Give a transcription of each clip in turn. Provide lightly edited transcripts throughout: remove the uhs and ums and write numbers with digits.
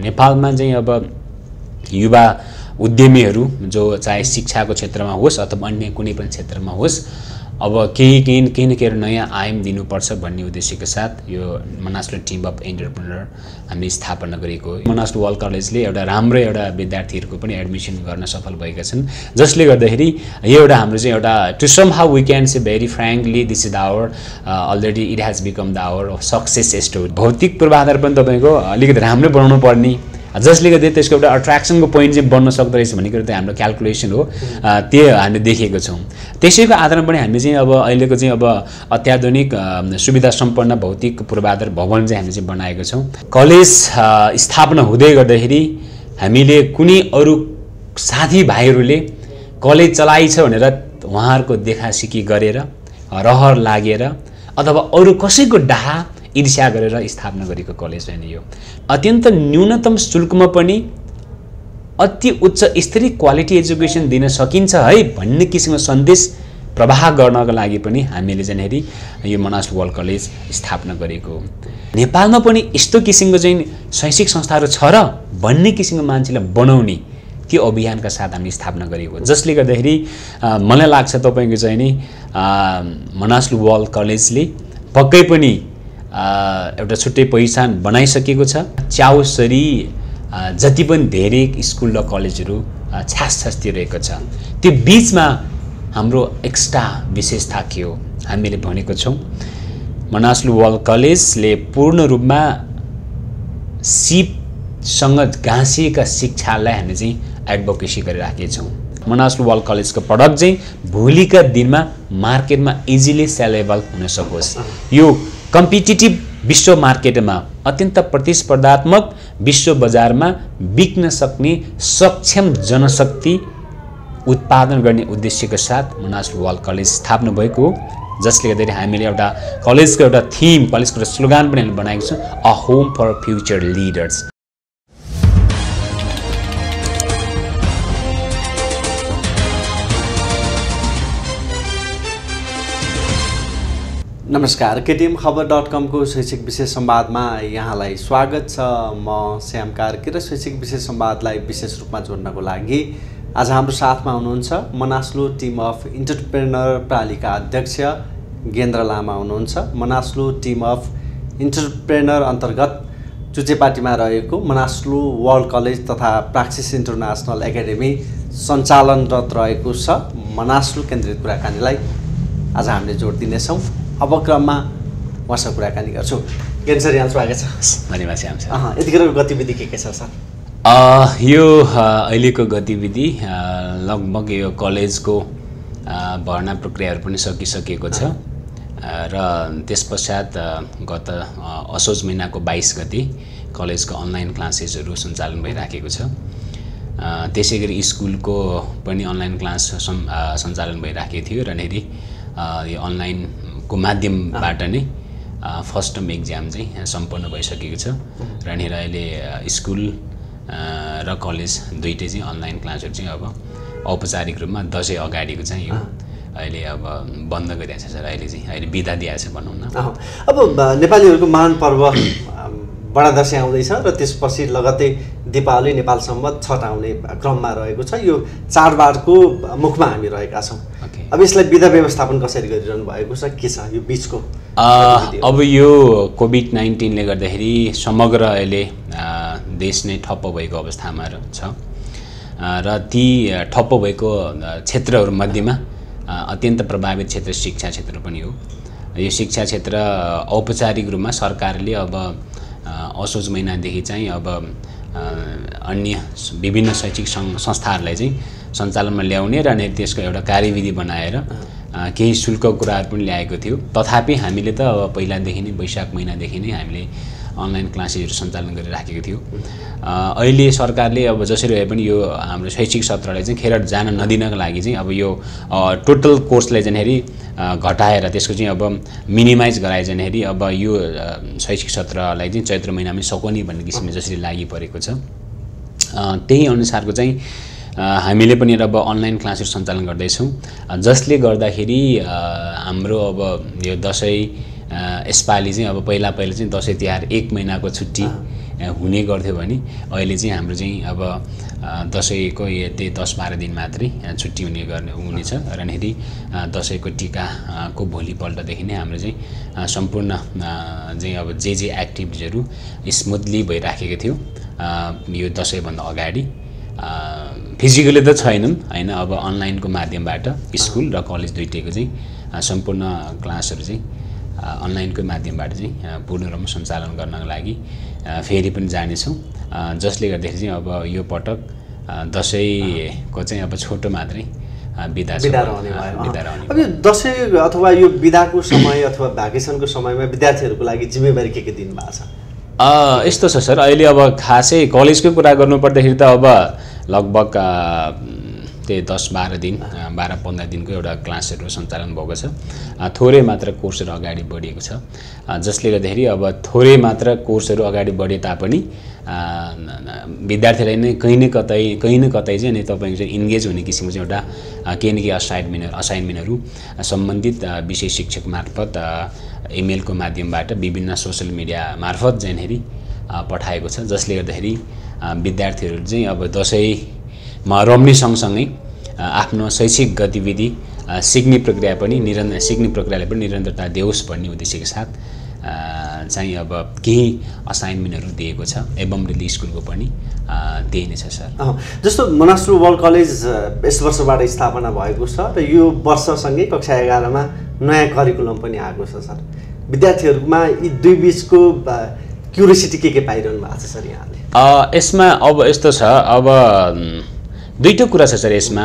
नेपालमा चाहिँ अब युवा उद्यमीहरू जो चाहे शिक्षाको क्षेत्रमा होस् अथवा अन्य कुनै पनि क्षेत्रमा होस् अब केही न केही नयाँ आयाम दिनुपर्छ भन्ने उद्देश्यका साथ यो मनासलु टिम अफ एन्टरप्रेन्योर हामीले स्थापना गरेको हो। मनासलु वर्ल्ड कलेजले एउटा राम्रो एउटा विद्यार्थीहरूको पनि एडमिसन गर्न सफल भएका छन्, जसले गर्दाखेरि यो एउटा हाम्रो चाहिँ एउटा to some how we can say very frankly this is our already it has become the our success story. भौतिक पूर्वाधार पनि तपाईँको अलिकति राम्रो बनाउनु पर्ने, जसले गर्दा त्यसको एउटा अट्र्याक्सनको पोइन्ट चाहिँ बन्न सक्दो रहेछ भन्ने कुरा त हाम्रो क्यालकुलेसन हो, त्यो हामीले देखेको छौँ। त्यसैको आधारमा पनि हामी चाहिँ अब अहिलेको चाहिँ अब अत्याधुनिक सुविधा सम्पन्न भौतिक पूर्वाधार भवन चाहिँ हामीले चाहिँ बनाएको छौँ। कलेज स्थापना हुँदै गर्दाखेरि हामीले कुनै अरू साथीभाइहरूले कलेज चलाइछ भनेर उहाँहरूको देखासिकी गरेर रहर लागेर अथवा अरू कसैको डाहा ईर्ष्या गरेर स्थापना गरेको कलेज होइन यो। अत्यन्त न्यूनतम शुल्कमा पनि अति उच्च स्तरीय क्वालिटी एजुकेसन दिन सकिन्छ है भन्ने किसिमको सन्देश प्रवाह गर्नको लागि पनि हामीले चाहिँ यो मनासलु वर्ल्ड कलेज स्थापना गरेको हो। नेपालमा पनि यस्तो किसिमको चाहिँ शैक्षिक संस्थाहरू छ र भन्ने किसिमको मान्छेलाई बनाउने त्यो अभियानका साथ हामीले स्थापना गरेको, जसले गर्दाखेरि मलाई लाग्छ तपाईँको चाहिँ नि मनासलु वर्ल्ड कलेजले पक्कै पनि एउटा छुट्टै पहिचान बनाइसकेको छ। च्याउसरी जति पनि धेरै स्कुल र कलेजहरू छासछास्तिरहेको छ, त्यो बिचमा हाम्रो एक्स्ट्रा विशेषता के हो हामीले भनेको छौँ। मनासलु वर्ल्ड कलेजले पूर्ण रूपमा सिपसँग गाँसिएका शिक्षालाई हामीले चाहिँ एडभोकेसी गरिराखेका छौँ। मनासलु वर्ल्ड कलेजको प्रडक्ट चाहिँ भोलिका दिनमा मार्केटमा इजिली सेलेबल हुन सकोस्, यो कम्पिटिटिभ विश्व मार्केटमा अत्यन्त प्रतिस्पर्धात्मक विश्व बजारमा बिक्न सक्ने सक्षम जनशक्ति उत्पादन गर्ने उद्देश्यका साथ मनासलु वर्ल्ड कलेज स्थापना भएको हो, जसले गर्दाखेरि हामीले एउटा कलेजको एउटा थिम, कलेजको एउटा स्लोगान पनि हामीले बनाएको छौँ, a home for future leaders. नमस्कार, केटिएम खबर.com को शैक्षिक विशेष संवादमा यहाँलाई स्वागत छ। म श्याम कार्की र शैक्षिक विशेष संवादलाई विशेष रूपमा जोड्नको लागि आज हाम्रो साथमा हुनुहुन्छ मनासलु टिम अफ एन्टरप्रेन्योर प्रालिका अध्यक्ष गेन्द्र लामा हुनुहुन्छ। मनासलु टिम अफ एन्टरप्रेन्योर अन्तर्गत चुचेपाटीमा रहेको मनासलु वर्ल्ड कलेज तथा प्राक्सिस इन्टरनेसनल एकाडेमी सञ्चालनरत रहेको छ। मनासलु केन्द्रित कुराकानीलाई आज हामीले जोड दिनेछौँ। अब क्रममा उहाँसँग कुराकानी गर्छु। गेन्द्र सर, यहाँ स्वागत छ। धन्यवाद श्याम सर। यतिखेरको गतिविधि के छ सर? यो अहिलेको गतिविधि लगभग यो कलेजको भर्ना प्रक्रियाहरू पनि सकिसकेको छ र त्यस पश्चात गत असोज महिनाको 22 गते कलेजको अनलाइन क्लासेसहरू सञ्चालन भइराखेको छ। त्यसै गरी स्कुलको पनि अनलाइन क्लास सञ्चालन भइराखेको थियो र यो अनलाइनको माध्यमबाट नै फर्स्ट टर्म एक्जाम चाहिँ सम्पन्न भइसकेको छ र अहिले स्कुल र कलेज दुईटै चाहिँ अनलाइन क्लासहरू चाहिँ अब औपचारिक रूपमा दसैँ अगाडिको चाहिँ यो अहिले अब बन्द गरिरहेको छ सर। अहिले बिदा दिएको छ भनौँ न। अब नेपालीहरूको महान पर्व बडा दसैँ आउँदैछ र त्यसपछि लगत्तै दीपावली, नेपाल सम्वत, छठ आउने क्रममा रहेको छ। यो चाडबाडको मुखमा हामी रहेका छौँ। अब यसलाई विधा व्यवस्थापन कसरी गरिरहनु भएको छ, के छ यो बिचको? अब यो कोभिड-19ले गर्दाखेरि समग्र अहिले देश नै ठप्प भएको अवस्थामा छ र ती ठप्प भएको क्षेत्रहरूमध्येमा अत्यन्त प्रभावित क्षेत्र शिक्षा क्षेत्र पनि हो। यो शिक्षा क्षेत्र औपचारिक रूपमा सरकारले अब असोज महिनादेखि चाहिँ अब अन्य विभिन्न शैक्षिक संस्थाहरूलाई चाहिँ सञ्चालनमा ल्याउने र त्यसको एउटा कार्यविधि बनाएर केही शुल्क कुराहरू पनि ल्याएको थियो। तथापि हामीले त अब पहिलादेखि नै वैशाख महिनादेखि नै हामीले अनलाइन क्लासेसहरू सञ्चालन गरिराखेको थियो। अहिले सरकारले अब जसरी भए पनि यो हाम्रो शैक्षिक सत्रलाई चाहिँ खेर जान नदिनको लागि चाहिँ अब यो टोटल कोर्सलाई चाहिँ घटाएर त्यसको चाहिँ अब मिनिमाइज गराए चाहिँ अब यो शैक्षिक सत्रलाई चाहिँ चैत्र महिनामै सकोनी भन्ने किसिमले जसरी लागि परेको छ, त्यही अनुसारको चाहिँ हामीले पनि अब अनलाइन क्लासहरू सञ्चालन गर्दैछौँ, जसले गर्दाखेरि हाम्रो अब यो दसैँ यसपालि चाहिँ अब पहिला चाहिँ दसैँ तिहार 1 महिनाको छुट्टी हुने गर्थ्यो भने अहिले चाहिँ हाम्रो चाहिँ अब दसैँको त्यही 10-12 दिन मात्रै छुट्टी हुनेछ र नेखेरि दसैँको टिकाको भोलिपल्टदेखि नै हाम्रो चाहिँ सम्पूर्ण चाहिँ अब जे एक्टिभिटिजहरू स्मुथली भइराखेको थियो यो दसैँभन्दा अगाडि फिजिकली त छैनन् हैन अब अनलाइनको माध्यमबाट स्कुल र कलेज दुईटैको चाहिँ सम्पूर्ण क्लासहरू चाहिँ अनलाइनको माध्यमबाट चाहिँ पूर्ण रूपमा सञ्चालन गर्नको लागि फेरि पनि जानेछौँ जसले गर्दाखेरि चाहिँ अब यो पटक दसैँको चाहिँ अब छोटो मात्रै बिदा रहने भयो। अब यो दसैँ अथवा यो बिदाको समय अथवा भ्याकेसनको समयमा विद्यार्थीहरूको लागि जिम्मेवारी के दिनु भएको छ? यस्तो छ सर, अहिले अब खासै कलेजकै कुरा गर्नुपर्दाखेरि त अब लगभग त्यही 10-12 दिन 12-15 दिनको एउटा क्लासहरू सञ्चालन भएको छ। थोरै मात्र कोर्सहरू अगाडि बढेको छ, जसले गर्दाखेरि अब थोरै मात्र कोर्सहरू अगाडि बढे तापनि विद्यार्थीलाई नै कहीँ न कतै चाहिँ अनि तपाईँको चाहिँ इन्गेज हुने किसिमको चाहिँ एउटा केही न केही असाइनमेन्टहरू सम्बन्धित विषय शिक्षक मार्फत इमेलको माध्यमबाट विभिन्न सोसियल मिडिया मार्फत चाहिँ पठाएको छ, जसले गर्दाखेरि विद्यार्थीहरू चाहिँ अब दसैँमा रम्ने सँगसँगै आफ्नो शैक्षिक गतिविधि सिक्ने प्रक्रियालाई पनि निरन्तरता देओस् भन्ने उद्देश्यका साथ चाहिँ अब केही असाइनमेन्टहरू दिएको छ एवं रिली स्कुलको पनि त्यही नै छ सर। जस्तो मनासलु वर्ल्ड कलेज यस वर्षबाट स्थापना भएको छ र यो वर्षसँगै कक्षा 11मा नयाँ करिकुलम पनि आएको छ सर। विद्यार्थीहरूमा यी दुई बिचको क्युरियोसिटी के पाइरहनु भएको छ सर यहाँले? यसमा अब यस्तो छ, अब दुईटै कुरा छ सर यसमा।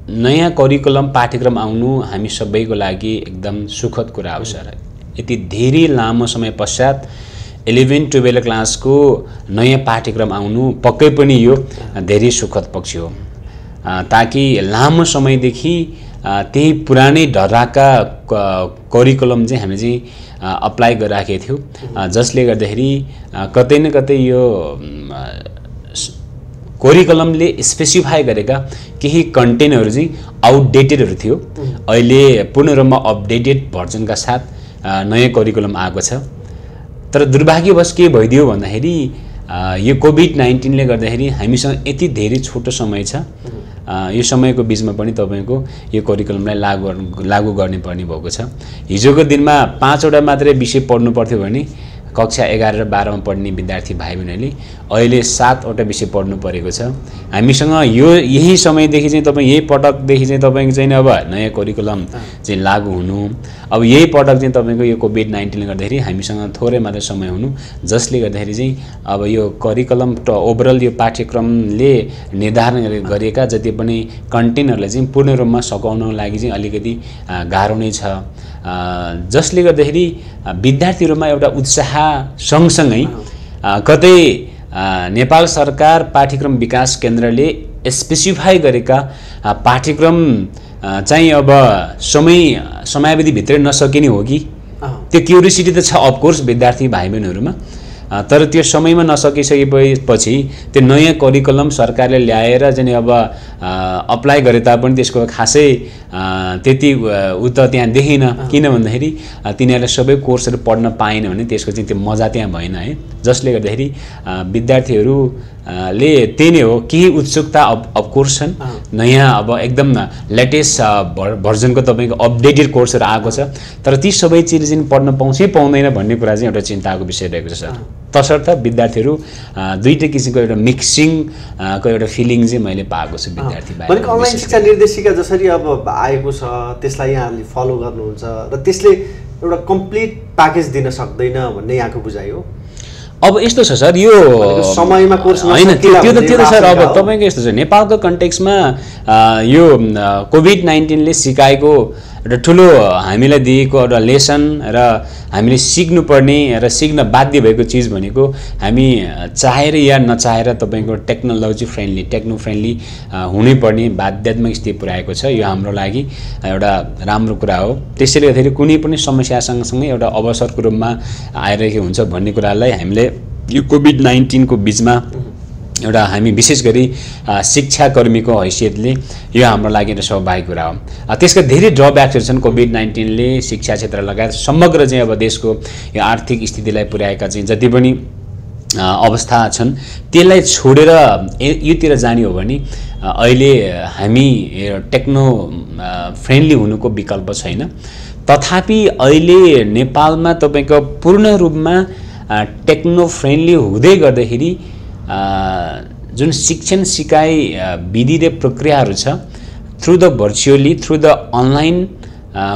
नयाँ करिकुलम पाठ्यक्रम आउनु हामी सबैको लागि एकदम सुखद कुरा हो सर। यति धेरै लामो समय पश्चात 11-12 क्लासको नयाँ पाठ्यक्रम आउनु पक्कै पनि यो धेरै सुखद पक्ष हो, ताकि लामो समयदेखि त्यही पुरानै ढर्राका करिकुलम चाहिँ हामीले चाहिँ अप्लाई गरिराखेको थियो, जसले गर्दाखेरि कतै न कतै यो करिकुलमले स्पेसिफाई गरेका केही कन्टेन्टहरू चाहिँ आउटडेटेडहरू थियो। अहिले पूर्ण रूपमा अपडेटेड भर्जनका साथ नयाँ करिकुलम आएको छ। तर दुर्भाग्यवश के भइदियो भन्दाखेरि यो कोभिड-19ले गर्दाखेरि हामीसँग यति धेरै छोटो समय छ, यो समयको बिचमा पनि तपाईँको यो करिकुलमलाई लागू गर्ने पर्ने भएको छ। हिजोको दिनमा 5वटा मात्रै विषय पढ्नु पर्थ्यो भने कक्षा 11 र 12मा पढ्ने विद्यार्थी भाइ बहिनीहरूले अहिले 7वटा विषय पढ्नु परेको छ। हामीसँग यही समयदेखि चाहिँ तपाईँ यही पटकदेखि चाहिँ तपाईँको चाहिँ अब नयाँ करिकुलम चाहिँ लागू हुनु, अब यही पटक चाहिँ तपाईँको यो कोभिड-19ले गर्दाखेरि हामीसँग थोरै मात्र समय हुनु, जसले गर्दाखेरि चाहिँ अब यो करिकुलम ओभरअल यो पाठ्यक्रमले निर्धारण गरेका जति पनि कन्टेन्टहरूलाई चाहिँ पूर्ण रूपमा सघाउनको लागि चाहिँ अलिकति गाह्रो नै छ, जसले गर्दाखेरि विद्यार्थीहरूमा एउटा उत्साह सँगसँगै कतै नेपाल सरकार पाठ्यक्रम विकास केन्द्रले स्पेसिफाई गरेका पाठ्यक्रम चाहिँ अब समयावधिभित्रै नसकिने हो कि त्यो क्युरियोसिटी त छ अफकोर्स विद्यार्थी भाइ बहिनीहरूमा, तर त्यो समयमा नसकिसकेपछि त्यो नयाँ करिकुलम सरकारले ल्याएर चाहिँ अब अप्लाई गरे तापनि त्यसको खासै त्यति त्यहाँ देखिन, किन भन्दाखेरि तिनीहरूले सबै कोर्सहरू पढ्न पाएन भने त्यसको चाहिँ त्यो मजा त्यहाँ भएन है, जसले गर्दाखेरि विद्यार्थीहरूले त्यही नै हो, केही उत्सुकता अफकोर्स छन्। नयाँ अब एकदम लेटेस्ट भर्जनको तपाईँको अपडेटेड कोर्सहरू आएको छ, तर ती सबै चिज चाहिँ पढ्न पाउँछ कि पाउँदैन भन्ने कुरा चाहिँ एउटा चिन्ताको विषय रहेको छ सर। तसर्थ विद्यार्थीहरू दुईटै किसिमको एउटा मिक्सिङको एउटा फिलिङ चाहिँ मैले पाएको छु विद्यार्थी भाइ। अनलाइन शिक्षा निर्देशिका जसरी अब आएको छ त्यसलाई यहाँले फलो गर्नुहुन्छ र त्यसले एउटा कम्प्लिट प्याकेज दिन सक्दैन भन्ने यहाँको बुझाइ हो? अब यस्तो छ सर, यो समयमा कोर्स होइन त्यो त सर अब तपाईँको यस्तो छ, नेपालको कन्टेक्स्टमा यो कोभिड-19ले सिकाएको एउटा ठुलो हामीलाई दिएको एउटा लेसन र हामीले सिक्नुपर्ने र सिक्न बाध्य भएको चिज भनेको हामी चाहेर या नचाहेर तपाईँको टेक्नो फ्रेन्डली हुनैपर्ने बाध्यात्मक स्थिति पुर्याएको छ। यो हाम्रो लागि एउटा राम्रो कुरा हो। त्यसैले गर्दाखेरि कुनै पनि समस्या सँगसँगै एउटा अवसरको रूपमा आइरहेको हुन्छ भन्ने कुरालाई हामीले यो कोभिड-19 को बिचमा एउटा हामी विशेष गरी शिक्षाकर्मीको हैसियतले यो हाम्रो लागि एउटा स्वाभाविक कुरा हो। त्यसका धेरै ड्रब्याक्सहरू छन्। कोभिड-19ले शिक्षा क्षेत्र लगायत समग्र चाहिँ अब देशको यो आर्थिक स्थितिलाई पुर्याएका चाहिँ जति पनि अवस्था छन् त्यसलाई छोडेर योतिर जाने हो भने अहिले हामी टेक्नो फ्रेन्डली हुनुको विकल्प छैन। तथापि अहिले नेपालमा तपाईँको पूर्ण रूपमा टेक्नो फ्रेन्डली हुँदै गर्दाखेरि जुन शिक्षण सिकाइ विधि र प्रक्रियाहरू छ through the virtually through the online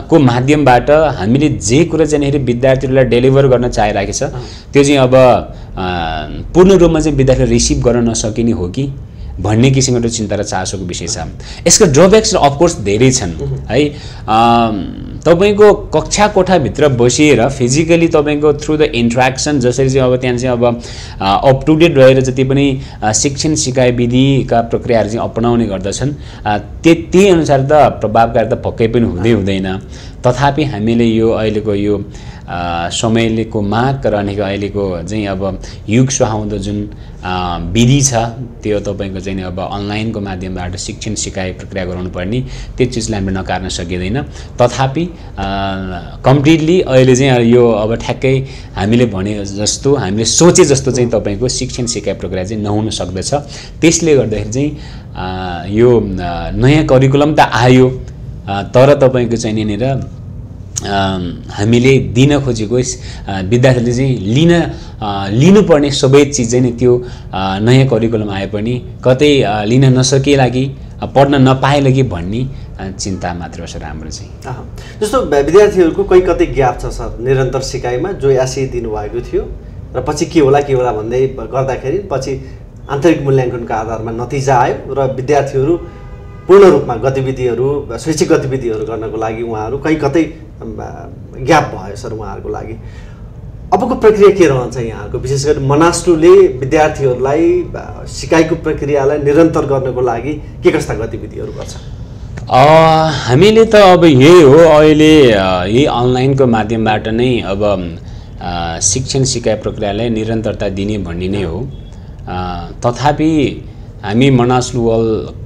को माध्यमबाट हामीले जे कुरा चाहिँ विद्यार्थीहरूलाई डेलिभर गर्न चाहिरहेको छ त्यो चाहिँ अब पूर्ण रूपमा चाहिँ विद्यार्थीले रिसिभ गर्न नसकिने हो कि भन्ने किसिमको चिन्ता र चासोको विषय छ। यसका ड्रब्याक्स अफकोर्स धेरै छन् है। तपाईको कक्षा कोठाभित्र बसेर फिजिकली तपाईको थ्रु द इन्ट्र्याक्सन जसरी चाहिँ अब त्यहाँ चाहिँ अब अप टु डेट रहेर जति पनि शिक्षण सिकाइ विधिका प्रक्रियाहरू चाहिँ अपनाउने गर्दछन् त्यही अनुसार त प्रभावकारिता पक्कै पनि हुँदैन। तथापि हामीले यो अहिलेको यो समयको माग रहनेको अहिलेको चाहिँ अब युग सुहाउँदो जुन विधि छ त्यो तपाईको चाहिँ अब अनलाइनको माध्यमबाट शिक्षण सिकाइ प्रक्रिया गराउनु पर्ने त्यो चिजलाई हामीले नकार्न सकिँदैन। तथापि कम्प्लिटली अहिले चाहिँ यो अब ठ्याक्कै हामीले भने जस्तो हामीले सोचे जस्तो चाहिँ तपाईको शिक्षण सिकाइ प्रक्रिया चाहिँ नहुन सक्दछ। त्यसले गर्दाखेरि चाहिँ यो नयाँ करिकुलम त आयो तर तपाईको चाहिँ यहाँनिर हामीले दिन खोजेको विद्यार्थीले चाहिँ लिनुपर्ने सबै चिज चाहिँ त्यो नयाँ करिकुलम आए पनि कतै लिन नसकेला कि पढ्न नपाएला कि भन्ने चिन्ता मात्र हो सर हाम्रो चाहिँ। जस्तो विद्यार्थीहरूको कहीँ कतै ग्याप छ सर निरन्तर सिकाइमा जो एसए दिनुभएको थियो र पछि के होला भन्दै गर्दाखेरि पछि आन्तरिक मूल्याङ्कनको आधारमा नतिजा आयो र विद्यार्थीहरू पूर्ण रूपमा गतिविधिहरू शैक्षिक गतिविधिहरू गर्नको लागि उहाँहरू कहीँ कतै ग्याप भयो सर उहाँहरूको लागि। अबको प्रक्रिया के रहन्छ यहाँहरूको विशेष गरी मनास्लुले विद्यार्थीहरूलाई सिकाइको प्रक्रियालाई निरन्तर गर्नको लागि के कस्ता गतिविधिहरू गर्छ? हामीले त अब यही हो अहिले यही अनलाइनको माध्यमबाट नै अब शिक्षण सिकाइ प्रक्रियालाई निरन्तरता दिने भन्ने नै हो। तथापि हामी Manaslu world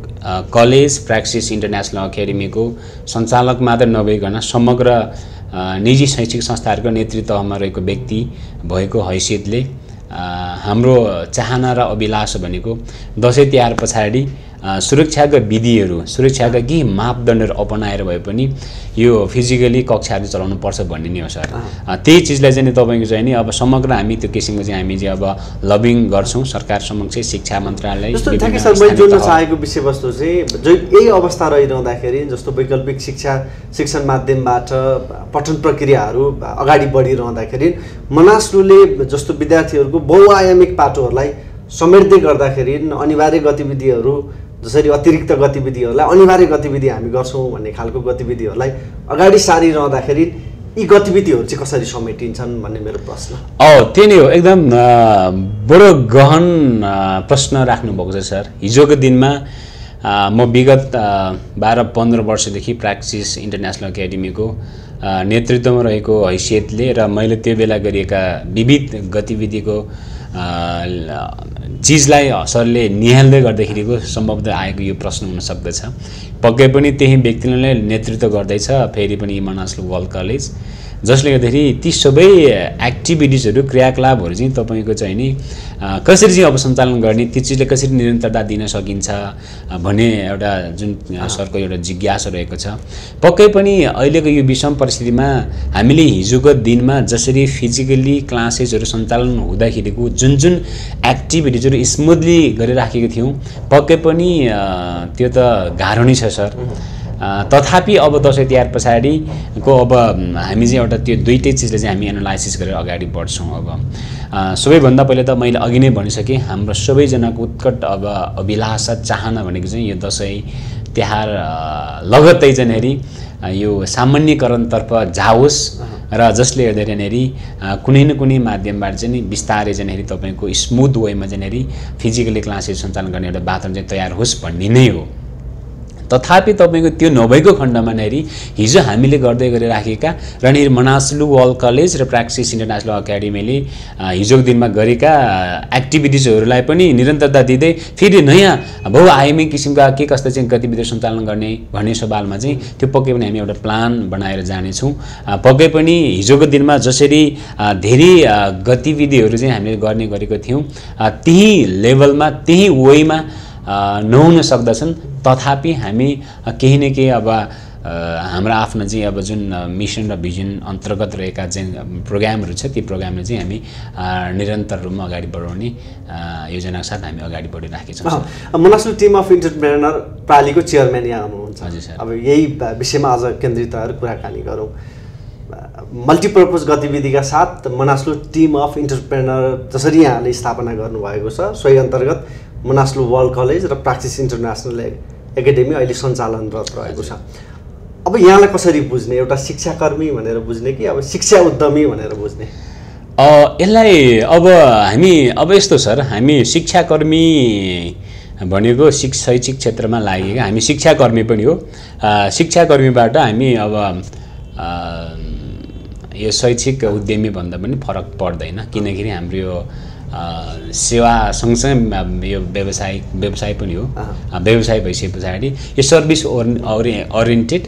college practice international एकाडेमीको सञ्चालक मात्र नभइकन समग्र निजी शैक्षिक संस्थाहरूको नेतृत्वमा रहेको व्यक्ति भएको हैसियतले हाम्रो चाहना र अभिलाष भनेको दसैँ तिहार पछाडि सुरक्षाका विधिहरू सुरक्षाका केही मापदण्डहरू अपनाएर भए पनि यो फिजिकली कक्षाहरू चलाउनु पर्छ भन्ने नै हो सर। त्यही चिजलाई चाहिँ तपाईको चाहिँ नि अब समग्र हामी त्यो किसिमको चाहिँ हामी चाहिँ अब लबिङ गर्छौँ सरकार समक्ष शिक्षा मन्त्रालय। जस्तो ठ्याक्कै सर मैले जोड्न चाहेको विषयवस्तु चाहिँ जो यही अवस्था रहिरहँदाखेरि जस्तो वैकल्पिक शिक्षण माध्यमबाट पठन प्रक्रियाहरू अगाडि बढिरहँदाखेरि मनास्लुले जस्तो विद्यार्थीहरूको बहुआयामिक पाटोहरूलाई समेट्दै गर्दाखेरि अनिवार्य गतिविधिहरू जसरी अतिरिक्त गतिविधिहरूलाई अनिवार्य गतिविधि हामी गर्छौँ भन्ने खालको गतिविधिहरूलाई अगाडि सारिरहँदाखेरि यी गतिविधिहरू चाहिँ कसरी समेटिन्छन् भन्ने मेरो प्रश्न। त्यो नै हो एकदम बडो गहन प्रश्न राख्नुभएको छ सर। हिजोको दिनमा म विगत 12-15 वर्षदेखि प्र्याक्टिस इन्टरनेसनल एकाडेमीको नेतृत्वमा रहेको हैसियतले र मैले त्यो बेला गरिएका विविध गतिविधिको चिजलाई सरले निहाल्दै गर्दाखेरिको सम्भवतः आएको यो प्रश्न हुन सक्दछ। पक्कै पनि त्यही व्यक्तिले नेतृत्व गर्दैछ फेरि पनि मनास्लु वर्ल्ड कलेज जसले गर्दाखेरि ती सबै एक्टिभिटिजहरू क्रियाकलापहरू चाहिँ तपाईको चाहिँ नि कसरी चाहिँ अब सञ्चालन गर्ने त्यो चिजले कसरी निरन्तरता दिन सकिन्छ भन्ने एउटा जुन सरको एउटा जिज्ञासा रहेको छ। पक्कै पनि अहिलेको यो विषम परिस्थितिमा हामीले हिजोको दिनमा जसरी फिजिकली क्लासेसहरू सञ्चालन हुँदाखेरिको जुन एक्टिभिटिजहरू स्मुथली गरिराखेको थियौँ पक्कै पनि त्यो त गाह्रो नै छ सर। तथापि अब दसैँ तिहार पछाडिको अब हामी चाहिँ एउटा त्यो दुईटै चिजले चाहिँ हामी एनालाइसिस गरेर अगाडि बढ्छौँ। अब सबैभन्दा पहिले त मैले अघि नै भनिसकेँ हाम्रो सबैजनाको उत्कट अब अभिलाषा चाहना भनेको चाहिँ यो दसैँ तिहार लगत्तै चाहिँ यो सामान्यकरणतर्फ जाओस् र जसले गर्दाखेरि कुनै न कुनै माध्यमबाट चाहिँ बिस्तारै चाहिँ तपाईँको स्मुथ वेमा चाहिँ फिजिकली क्लासेस सञ्चालन गर्ने एउटा वातावरण चाहिँ तयार होस् भन्ने नै हो। तथापि तपाईँको त्यो नभएको खण्डमा नेरी हिजो हामीले गर्दै गरिराखेका र मनास्लु वर्ल्ड कलेज र प्र्याक्टिस इन्टरनेसनल एकाडेमीले हिजोको दिनमा गरेका एक्टिभिटिजहरूलाई पनि निरन्तरता दिँदै फेरि नयाँ बहुआयामी किसिमका के कस्ता चाहिँ गतिविधि सञ्चालन गर्ने भन्ने सवालमा चाहिँ त्यो पक्कै पनि हामी एउटा प्लान बनाएर जानेछौँ। पक्कै पनि हिजोको दिनमा जसरी धेरै गतिविधिहरू चाहिँ हामीले गर्ने गरेको थियौँ त्यही लेभलमा त्यही वेमा नहुन सक्दछन्, तथापि हामी केही न केही अब हाम्रो आफ्नो चाहिँ अब जुन मिसन र भिजन अन्तर्गत रहेका चाहिँ प्रोग्रामहरू छ ती प्रोग्रामले चाहिँ हामी निरन्तर रूपमा अगाडि बढाउने योजनाका साथ हामी अगाडि बढिराखेका छौँ। मनास्लु टिम अफ इन्टरप्रेनर प्रालीको चेयरम्यान यहाँ हुनुहुन्छ। हजुर सर। अब यही विषयमा अझ केन्द्रित भएर कुराकानी गरौँ। मल्टिपर्पज गतिविधिका साथ मनास्लु टिम अफ इन्टरप्रेनर जसरी यहाँले स्थापना गर्नुभएको छ सोही अन्तर्गत मनास्लु वर्ल्ड कलेज र प्र्याक्टिस इन्टरनेसनल एकाडेमी अहिले सञ्चालनरत रहेको छ। अब यहाँलाई कसरी बुझ्ने, एउटा शिक्षाकर्मी भनेर बुझ्ने कि अब शिक्षा उद्यमी भनेर बुझ्ने? यसलाई अब हामी अब यस्तो सर, हामी शिक्षाकर्मी भनेको शैक्षिक क्षेत्रमा लागेका हामी शिक्षाकर्मी पनि हो। शिक्षाकर्मीबाट हामी अब यो शैक्षिक उद्यमी भन्दा पनि फरक पर्दैन, किनकि हाम्रो यो सेवा सँगसँगै यो व्यवसाय पनि हो। व्यवसाय भइसके पछाडि यो सर्भिस ओरिएन्टेड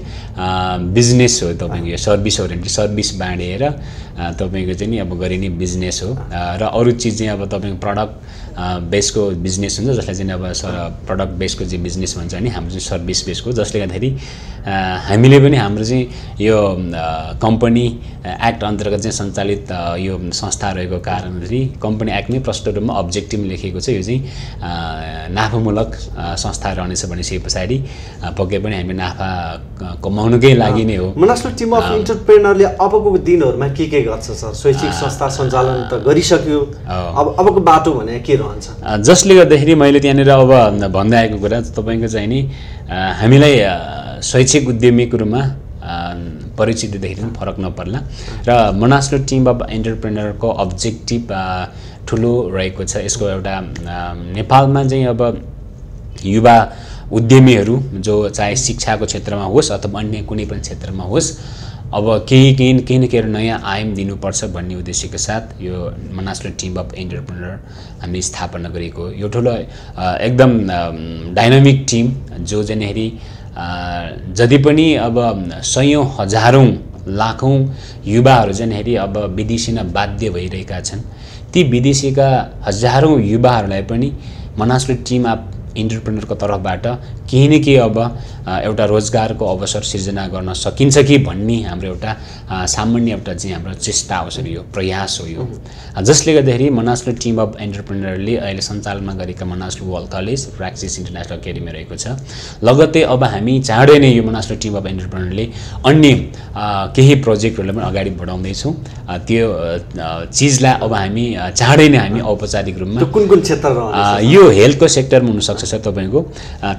बिजनेस हो। तपाईँको यो सर्भिस ओरिएन्टेड, सर्भिस बाँडेर तपाईँको चाहिँ नि अब गरिने बिजनेस हो। र अरू चिज चाहिँ अब तपाईँको प्रडक्ट बेसको बिजनेस हुन्छ, जसलाई चाहिँ अब प्रडक्ट बेसको चाहिँ बिजनेस भन्छ नि, हाम्रो चाहिँ सर्भिस बेसको, जसले गर्दाखेरि हामीले पनि हाम्रो चाहिँ यो कम्पनी एक्ट अन्तर्गत चाहिँ सञ्चालित यो संस्था रहेको कारणले कम्पनी एक्टमै प्रष्ट रूपमा अब्जेक्टिभ लेखेको छ यो चाहिँ नाफामूलक संस्था रहनेछ भनिसके पछाडि पक्कै पनि हामी नाफा कमाउनुकै लागि नै हो। मनास्लु टिम अफ इन्टरप्रेनरले अबको दिनहरूमा के गर्छ सर? शैक्षिक संस्था सञ्चालन त गरिसक्यो, अबको बाटो भने के रहन्छ? जसले गर्दाखेरि मैले त्यहाँनिर अब भन्दै आएको कुरा तपाईँको चाहिँ नि हामीलाई शैक्षिक उद्यमीको रूपमा परिचय दिँदाखेरि पनि फरक नपर्ला र मनास्लु टिम अफ इन्टरप्रेनरको अब्जेक्टिभ ठुलो रहेको छ। यसको एउटा नेपालमा चाहिँ अब युवा उद्यमीहरू जो चाहे शिक्षाको क्षेत्रमा होस् अथवा अन्य कुनै पनि क्षेत्रमा होस्, अब केही न केही नयाँ आयाम दिनुपर्छ भन्ने उद्देश्यको साथ यो मनास्लु टिम अफ इन्टरप्रेनर हामीले स्थापना गरेको यो ठुलो एकदम डाइनामिक टिम जो चाहिँ जति पनि अब सयौँ हजारौँ लाखौँ युवाहरू चाहिँ अब विदेशिन बाध्य भइरहेका छन्, ती विदेशीका हजारौँ युवाहरूलाई पनि मनास्लु टिम अफ इन्टरप्रेनरको तर्फबाट केही न केही अब एउटा रोजगारको अवसर सिर्जना गर्न सकिन्छ कि भन्ने हाम्रो एउटा सामान्य एउटा चाहिँ हाम्रो चेष्टा अवसर यो प्रयास हो यो, जसले गर्दाखेरि मनास्लु टिम अफ इन्टरप्रेनरले अहिले सञ्चालनमा गरेका Manaslu world college practice international academy रहेको छ। लगत्तै अब हामी चाँडै नै यो मनास्लु टिम अफ इन्टरप्रेनरले अन्य केही प्रोजेक्टहरूलाई पनि अगाडि बढाउँदैछौँ। त्यो चिजलाई अब हामी चाँडै नै हामी औपचारिक रूपमा कुन क्षेत्र यो हेल्थको सेक्टरमा हुनसक्छ सर तपाईँको,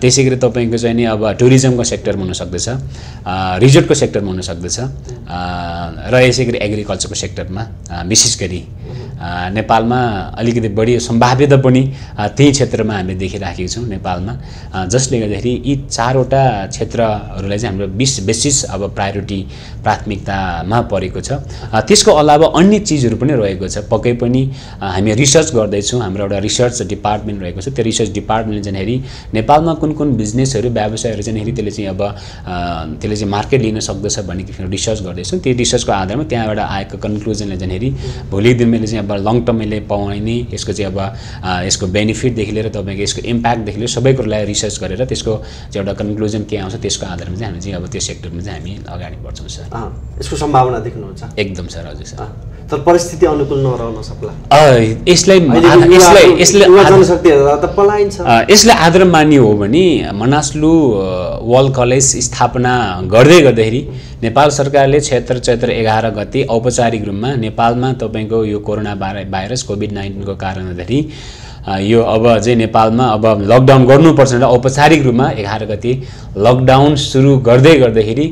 त्यसै गरी तपाईँको चाहिँ नि अब टुरिज्मको सेक्टरमा हुनसक्दछ, रिजोर्टको सेक्टरमा हुनसक्दछ र यसै गरी एग्रिकल्चरको सेक्टरमा विशेष गरी नेपालमा अलिकति बढी सम्भाव्यता पनि त्यही क्षेत्रमा हामीले देखिराखेका छौँ नेपालमा, जसले गर्दाखेरि यी चारवटा क्षेत्रहरूलाई चाहिँ हाम्रो विशेष अब प्राथमिकतामा परेको छ। त्यसको अलावा अन्य चिजहरू पनि रहेको छ, पक्कै पनि हामी रिसर्च गर्दैछौँ। हाम्रो एउटा रिसर्च डिपार्टमेन्ट रहेको छ, त्यो रिसर्च डिपार्टमेन्टले चाहिँ नेपालमा कुन कुन बिजनेसहरू व्यवसायहरू चाहिँ त्यसले चाहिँ अब त्यसले चाहिँ मार्केट लिन सक्दछ भन्ने किसिमको रिसर्च गर्दैछौँ। त्यो रिसर्चको आधारमा त्यहाँबाट आएको कन्क्लुजनले चाहिँ भोलिको दिन मैले चाहिँ अब लङ टर्म मैले पाउने यसको चाहिँ अब यसको बेनिफिटदेखि लिएर तपाईँको यसको इम्प्याक्टदेखि लिएर सबै कुरोलाई रिसर्च गरेर त्यसको चाहिँ एउटा कन्क्लुजन के आउँछ त्यसको आधारमा चाहिँ हामी चाहिँ अब त्यो सेक्टरमा चाहिँ हामी अगाडि बढ्छौँ सर। यसको सम्भावना देख्नुहुन्छ? एकदम सर, हजुर सर। तर परिस्थिति अनुकूल नरहन सक्ला, यसलाई आदर मान्ने हो भने मनास्लु वर्ल्ड कलेज स्थापना गर्दै गर्दाखेरि नेपाल सरकारले चैत्र 11 गते औपचारिक रूपमा नेपालमा तपाईँको यो कोरोना भाइरस कोभिड-19 को कारणले यो अब चाहिँ नेपालमा अब लकडाउन गर्नुपर्छ र औपचारिक रूपमा 11 गते लकडाउन सुरु गर्दाखेरि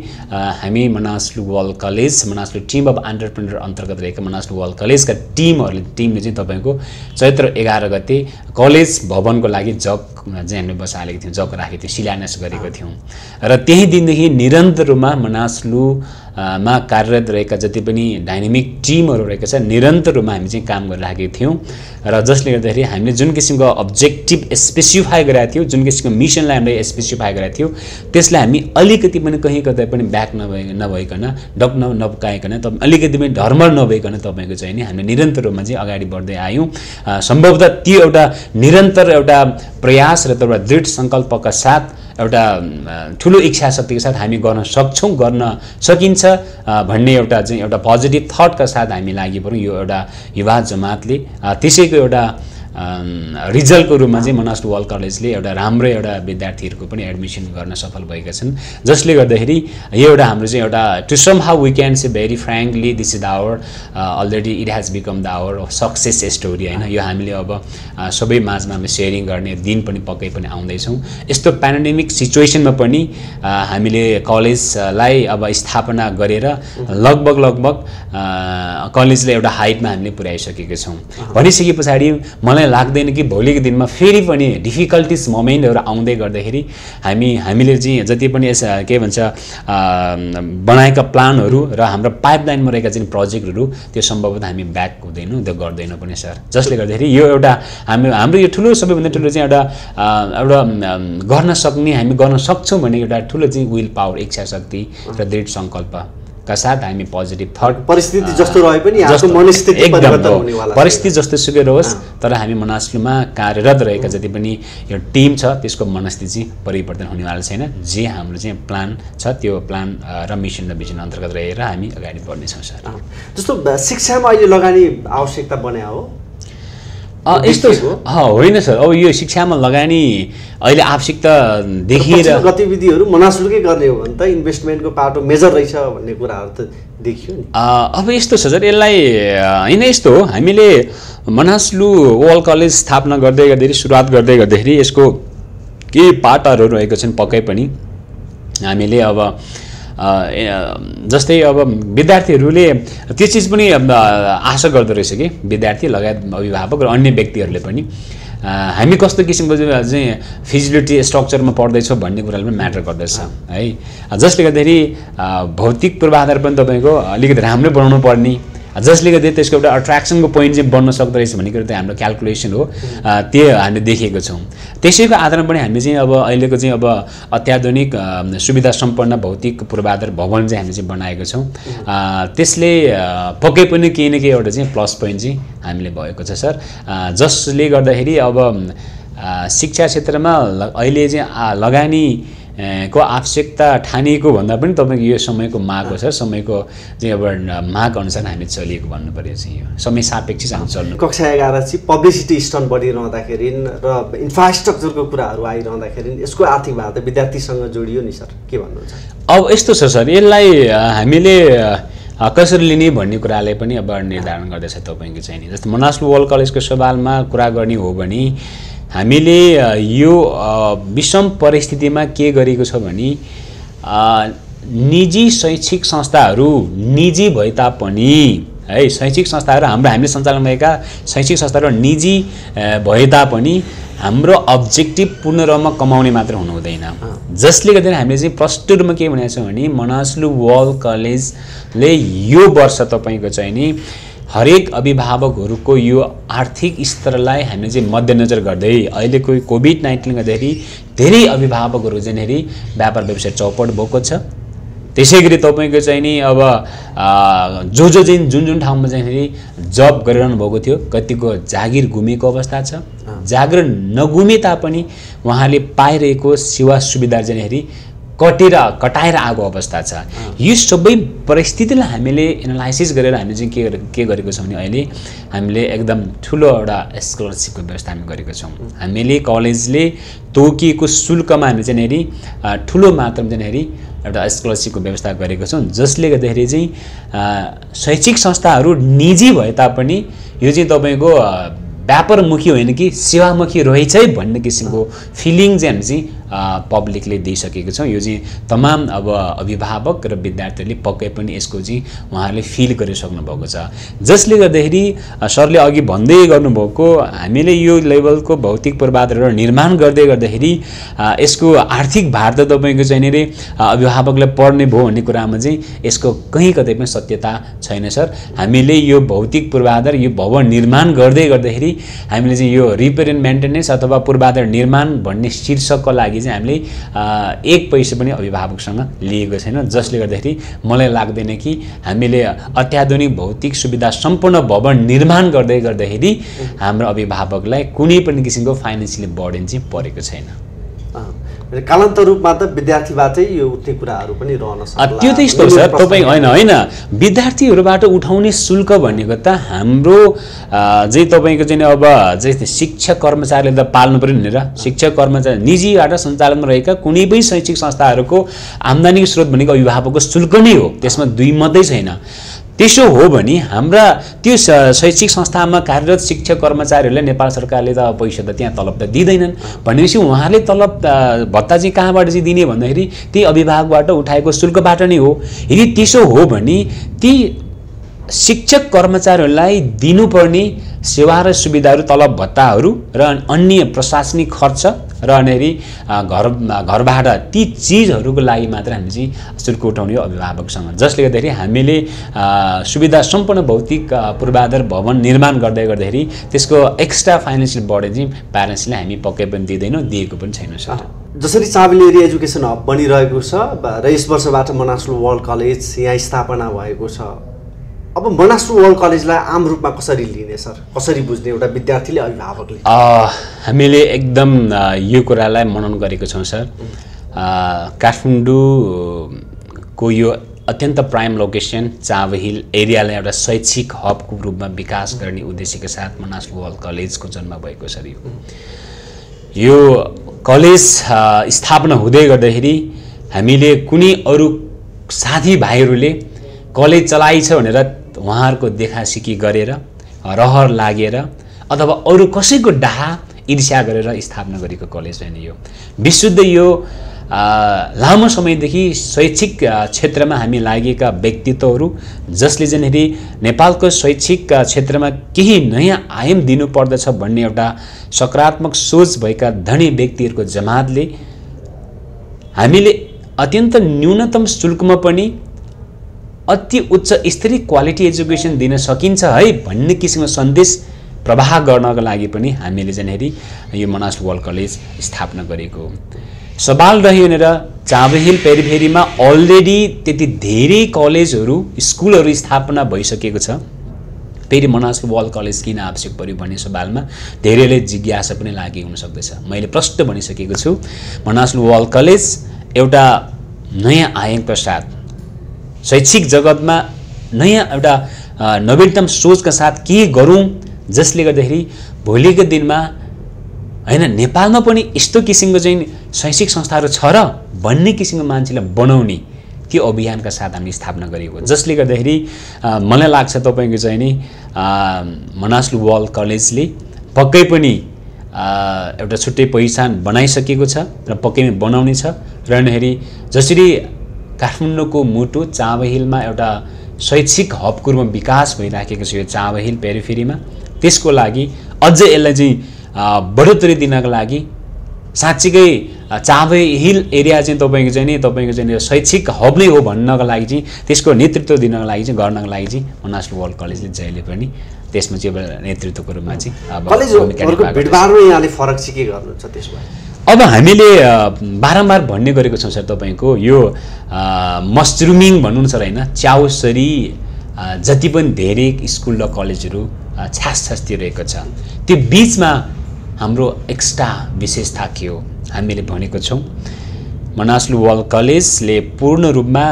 हामी Manaslu world college Manaslu team of entrepreneur अन्तर्गत रहेका मनासलु वर्ल्ड कलेजका टिमले चाहिँ तपाईको चैत्र 11 गते कलेज भवनको लागि जग चाहिँ हामीले बसालेको थियौँ, जग राखेको थियौँ, शिलान्यास गरेको थियौँ र त्यही दिनदेखि निरन्तर रूपमा मनासलु मा कार्यरत रहेका जति पनि डाइनामिक टिमहरू रहेका छ निरन्तर रूपमा हामी चाहिँ काम गरिरहेका थियौँ र जसले गर्दाखेरि हामीले जुन किसिमको अब्जेक्टिभ स्पेसिफाई गरेका थियौँ, जुन किसिमको मिसनलाई हामीले स्पेसिफाई गरेका थियौँ त्यसलाई हामी अलिकति पनि कहीँ कतै पनि ब्याक नभइकन डप नपकाइकन अलिकति पनि ढर्मल नभइकन तपाईँको चाहिँ नि हामीले निरन्तर रूपमा चाहिँ अगाडि बढ्दै आयौँ। सम्भवतः त्यो एउटा निरन्तर एउटा प्रयास र एउटा दृढ सङ्कल्पका साथ एउटा ठुलो इच्छा शक्तिका साथ हामी गर्न सक्छौँ, गर्न सकिन्छ भन्ने एउटा चाहिँ एउटा पोजिटिभ थटका साथ हामी लागि पर्यौँ। यो एउटा युवा जमातले त्यसैको एउटा रिजल्टको रूपमा चाहिँ मनासलु वर्ल्ड कलेजले एउटा राम्रो एउटा विद्यार्थीहरूको पनि एडमिसन गर्न सफल भएका छन्, जसले गर्दाखेरि यो एउटा हाम्रो चाहिँ एउटा to some how we can say very frankly this is our already it has become the our success story होइन। यो हामीले अब सबै माझमा हामी सेयरिङ गर्ने दिन पनि पक्कै पनि आउँदैछौँ। यस्तो पेन्डेमिक सिचुएसनमा पनि हामीले कलेजलाई अब स्थापना गरेर लगभग कलेजले एउटा हाइटमा हामीले पुर्याइसकेका छौँ। भनिसके पछाडि मलाई लाग्दैन कि भोलिको दिनमा फेरि पनि डिफिकल्टिज मोमेन्टहरू आउँदै गर्दाखेरि हामीले चाहिँ जति पनि के भन्छ बनाएका प्लानहरू र हाम्रो पाइपलाइनमा रहेका चाहिँ प्रोजेक्टहरू त्यो सम्भवतः हामी ब्याक हुँदैनौँ, त्यो गर्दैनौँ पनि सर। जसले गर्दाखेरि यो एउटा हाम्रो यो ठुलो सबैभन्दा ठुलो चाहिँ एउटा गर्न सक्ने हामी गर्न सक्छौँ भन्ने एउटा ठुलो चाहिँ विल पावर, इच्छा शक्ति र दृढ सङ्कल्पका साथ हामी पोजिटिभ थट परिस्थिति जस्तो रहे पनि आफ्नो मनस्थिति परिवर्तन हुनेवाला परिस्थिति जस्तो सुकै रहोस् तर हामी मनासलुमा कार्यरत रहेका जति पनि यो टिम छ त्यसको मनस्थिति चाहिँ परिवर्तन हुनेवाला छैन। जे हाम्रो चाहिँ प्लान छ त्यो प्लान र मिसन र भिजन अन्तर्गत रहेर हामी अगाडि बढ्नेछौँ सर। जस्तो शिक्षामा अहिले लगानी आवश्यकता बन्या हो यस्तो होइन सर। अब यो शिक्षामा लगानी अहिले आवश्यकता देखिएर गतिविधिहरू मनासलुकै गर्ने हो भने त इन्भेस्टमेन्टको पाटो मेजर रहेछ भन्ने कुराहरू त देखियो नि। अब यस्तो छ सर, यसलाई होइन यस्तो हो, हामीले मनासलु वर्ल्ड कलेज स्थापना गर्दै सुरुवात गर्दाखेरि यसको केही पाटाहरू रहेको छन् पक्कै पनि। हामीले अब जस्तै अब विद्यार्थीहरूले त्यो चिज पनि आशा गर्दो रहेछ कि विद्यार्थी लगायत अभिभावक र अन्य व्यक्तिहरूले पनि हामी कस्तो किसिमको चाहिँ फिजिबिलिटी स्ट्रक्चरमा पढ्दैछौँ भन्ने कुराले पनि म्याटर गर्दछ है। जसले गर्दाखेरि भौतिक पूर्वाधार पनि तपाईँको अलिकति राम्रो बनाउनु पर्ने, जसले गर्दा त्यसको एउटा अट्र्याक्सनको पोइन्ट चाहिँ बन्न सक्दो रहेछ भन्ने कुरा त हाम्रो क्यालकुलेसन हो, त्यो हामीले देखेको छौँ। त्यसैको आधारमा पनि हामीले चाहिँ अब अहिलेको चाहिँ अब अत्याधुनिक सुविधा सम्पन्न भौतिक पूर्वाधार भवन चाहिँ हामीले चाहिँ बनाएको छौँ। त्यसले पक्कै पनि केही न केही एउटा चाहिँ प्लस पोइन्ट चाहिँ हामीले भएको छ सर। जसले गर्दाखेरि अब शिक्षा क्षेत्रमा अहिले चाहिँ लगानी को आवश्यकता ठानिएको भन्दा पनि तपाईँको यो समयको माग हो सर। समयको चाहिँ अब माग अनुसार हामी चलिएको भन्नु पर्यो चाहिँ यो समय सापेक्ष हामी चल्नु। कक्षा 11 चाहिँ पब्लिसिटी स्टन्ट बढिरहँदाखेरि र इन्फ्रास्ट्रक्चरको कुराहरू आइरहँदाखेरि यसको आर्थिक भार त विद्यार्थीसँग जोडियो नि सर, के भन्नुहुन्छ? अब यस्तो छ सर, यसलाई हामीले कसरी लिने भन्ने कुराले पनि अब निर्धारण गर्दैछ तपाईँको चाहिँ नि। जस्तो मनासलु वर्ल्ड कलेजको सवालमा कुरा गर्ने हो भने हामीले यो विषम परिस्थितिमा के गरेको छ भने निजी शैक्षिक संस्थाहरू निजी भए तापनि है, शैक्षिक संस्थाहरू हामीले सञ्चालन भएका शैक्षिक संस्थाहरू निजी भए तापनि हाम्रो अब्जेक्टिभ पूर्ण रूपमा कमाउने मात्र हुनु हुँदैन। जसले गर्दा हामीले चाहिँ प्रष्ट रूपमा के भनेको छौँ भने मनासलु वर्ल्ड कलेजले यो वर्ष तपाईँको चाहिँ नि हरेक अभिभावकहरूको यो आर्थिक स्तरलाई हामीले चाहिँ मध्यनजर गर्दै अहिलेको कोभिड-19 गर्दाखेरि धेरै अभिभावकहरू चाहिँ व्यापार व्यवसाय चौपट भएको छ। त्यसै गरी तपाईँको चाहिँ नि अब चाहिँ जुन ठाउँमा चाहिँ जब गरिरहनु भएको थियो कतिको जागिर गुमेको अवस्था छ, जागिर नगुमे तापनि उहाँले पाइरहेको सेवा सुविधा चाहिँ कटाएर आएको अवस्था छ। यो सबै परिस्थितिलाई हामीले एनालाइसिस गरेर हामीले चाहिँ के गरेको छौँ भने अहिले हामीले एकदम ठुलो एउटा स्कलरसिपको व्यवस्था हामी गरेको छौँ। हामीले कलेजले तोकिएको शुल्कमा हामीले चाहिँ ठुलो मात्रामा चाहिँ एउटा स्कलरसिपको व्यवस्था गरेको छौँ। जसले गर्दाखेरि चाहिँ शैक्षिक संस्थाहरू निजी भए तापनि यो चाहिँ तपाईँको व्यापारमुखी होइन कि सेवामुखी रहेछ है भन्ने किसिमको फिलिङ चाहिँ हामी चाहिँ पब्लिकले दिइसकेको छौँ। यो चाहिँ तमाम अब अभिभावक र विद्यार्थीहरूले पक्कै पनि यसको चाहिँ उहाँहरूले फिल गरिसक्नु भएको छ। जसले गर्दाखेरि सरले अघि भन्दै गर्नुभएको हामीले यो लेभलको भौतिक पूर्वाधारहरू निर्माण गर्दै गर्दाखेरि यसको आर्थिक भार त तपाईँको चाहिँ नि अभिभावकलाई पर्ने भयो भन्ने कुरामा चाहिँ यसको कहीँ कतै पनि सत्यता छैन सर। हामीले यो भौतिक पूर्वाधार यो भवन निर्माण गर्दै गर्दाखेरि हामीले चाहिँ यो रिपेयर एन्ड मेन्टेनेन्स अथवा पूर्वाधार निर्माण भन्ने शीर्षकको लागि चाहिँ हामीले एक पैसा पनि अभिभावकसँग लिएको छैन। जसले गर्दाखेरि मलाई लाग्दैन कि हामीले अत्याधुनिक भौतिक सुविधा सम्पूर्ण भवन निर्माण गर्दै गर्दाखेरि हाम्रो अभिभावकलाई कुनै पनि किसिमको फाइनेन्सियली बर्डन चाहिँ परेको छैन। कालान्तर रूपमा त विद्यार्थीबाटै यो उठ्ने कुराहरू पनि रहन सक्छ। त्यो त यस्तो सर, तपाईँ होइन विद्यार्थीहरूबाट उठाउने शुल्क भनेको त हाम्रो चाहिँ तपाईँको चाहिँ अब चाहिँ शिक्षक कर्मचारीले त पाल्नु पर्यो नि र। शिक्षक कर्मचारी निजीबाट सञ्चालनमा रहेका कुनै पनि शैक्षिक संस्थाहरूको आम्दानी स्रोत भनेको अभिभावकको शुल्क नै हो, त्यसमा दुई मात्रै छैन। त्यसो हो भने हाम्रा त्यो शैक्षिक संस्थामा कार्यरत शिक्षक कर्मचारीहरूले नेपाल सरकारले त पैसा त त्यहाँ तलब त दिँदैनन् भनेपछि उहाँले तलब भत्ता चाहिँ कहाँबाट चाहिँ दिने भन्दाखेरि त्यही अभिभावकबाट उठाएको शुल्कबाट नै हो। यदि त्यसो हो भने ती शिक्षक कर्मचारीहरूलाई दिनुपर्ने सेवा र सुविधाहरू तलब भत्ताहरू र अन्य प्रशासनिक खर्च र अनेरी घरबाट ती चिजहरूको लागि मात्र हामी चाहिँ शुल्क उठाउने हो अभिभावकसँग। जसले गर्दाखेरि हामीले सुविधा सम्पूर्ण भौतिक पूर्वाधार भवन निर्माण गर्दै गर्दाखेरि त्यसको एक्स्ट्रा फाइनेन्सियल बर्डन चाहिँ प्यारेन्ट्सले हामी पक्कै पनि दिँदैनौँ, दिएको पनि छैन सर। जसरी चाबेल एरिया एजुकेसन हब बनिरहेको छ र यस वर्षबाट मनासलु वर्ल्ड कलेज यहाँ स्थापना भएको छ, अब मनासलु वर्ल्ड कलेजलाई आम रूपमा कसरी लिने सर, कसरी बुझ्ने एउटा विद्यार्थीले अभिभावकले? हामीले एकदम यो कुरालाई मनन गरेको छौँ सर। काठमाडौँको यो अत्यन्त प्राइम लोकेसन चाबे हिल एरियालाई एउटा शैक्षिक हबको रूपमा विकास गर्ने उद्देश्यका साथ मनासलु वर्ल्ड कलेजको जन्म भएको छ। यो कलेज स्थापना हुँदै गर्दाखेरि हामीले कुनै अरू साथीभाइहरूले कलेज चलाइछ भनेर उहाँहरूको देखासिकी गरेर रहर लागेर अथवा अरू कसैको डाहा ईर्ष्या गरेर स्थापना गरेको कलेज होइन यो। विशुद्ध यो लामो समयदेखि शैक्षिक क्षेत्रमा हामी लागेका व्यक्तित्वहरू जसले चाहिँ नेपालको शैक्षिक क्षेत्रमा केही नयाँ आयाम दिनुपर्दछ भन्ने एउटा सकारात्मक सोच भएका धनी व्यक्तिहरूको जमातले हामीले अत्यन्त न्यूनतम शुल्कमा पनि अति उच्च स्तरीय क्वालिटी एजुकेसन दिन सकिन्छ है भन्ने किसिमको सन्देश प्रवाह गर्नको लागि पनि हामीले चाहिँ यो मनासलु वर्ल्ड कलेज स्थापना गरेको सवाल रह्यो भनेर चाबे हिल पेरिफेरीमा अलरेडी त्यति धेरै कलेजहरू स्कुलहरू स्थापना भइसकेको छ। फेरि मनासलु वर्ल्ड कलेज किन आवश्यक पर्यो भन्ने सवालमा धेरैले जिज्ञासा पनि लागेको हुन सक्दछ। मैले प्रष्ट भनिसकेको छु, मनासलु वर्ल्ड कलेज एउटा नयाँ आयामका साथ शैक्षिक जगतमा नयाँ एउटा नवीनतम सोचका साथ के गरौँ जसले गर्दाखेरि भोलिको दिनमा हैन नेपालमा पनि यस्तो किसिमको चाहिँ शैक्षिक संस्थाहरू छ र भन्ने किसिमको मान्छेलाई बनाउने त्यो अभियानका साथ हामीले स्थापना गरेको, जसले गर्दाखेरि मलाई लाग्छ तपाईँको चाहिँ नि मनासलु वर्ल्ड कलेजले पक्कै पनि एउटा छुट्टै पहिचान बनाइसकेको छ र पक्कै पनि बनाउने छ। र जसरी काठमाडौँको मुटु चाबे हिलमा एउटा शैक्षिक हबको रूपमा विकास भइराखेको छ यो चाबे हिल पेरिफेरीमा, त्यसको लागि अझै यसलाई चाहिँ बढोत्तरी दिनको लागि साँच्चीकै चाबे हिल एरिया चाहिँ तपाईँको चाहिँ शैक्षिक हब नै हो भन्नको लागि चाहिँ त्यसको नेतृत्व दिनको लागि चाहिँ गर्नको लागि चाहिँ मनासलु वर्ल्ड कलेजले जहिले पनि त्यसमा चाहिँ नेतृत्वको रूपमा चाहिँ कलेजहरुको भिडभाडमा यहाँले फरक चाहिँ के गर्नुहुन्छ त्यसमा? अब हामीले बारम्बार भन्ने गरेको छौँ सर, तपाईँको यो मस्रुमिङ भन्नु सर होइन, च्याउसरी जति पनि धेरै स्कुल र कलेजहरू छासछास्तिरहेको छ त्यो बिचमा हाम्रो एक्स्ट्रा विशेषता के हो हामीले भनेको छौँ। मनासलु वर्ल्ड कलेजले पूर्ण रूपमा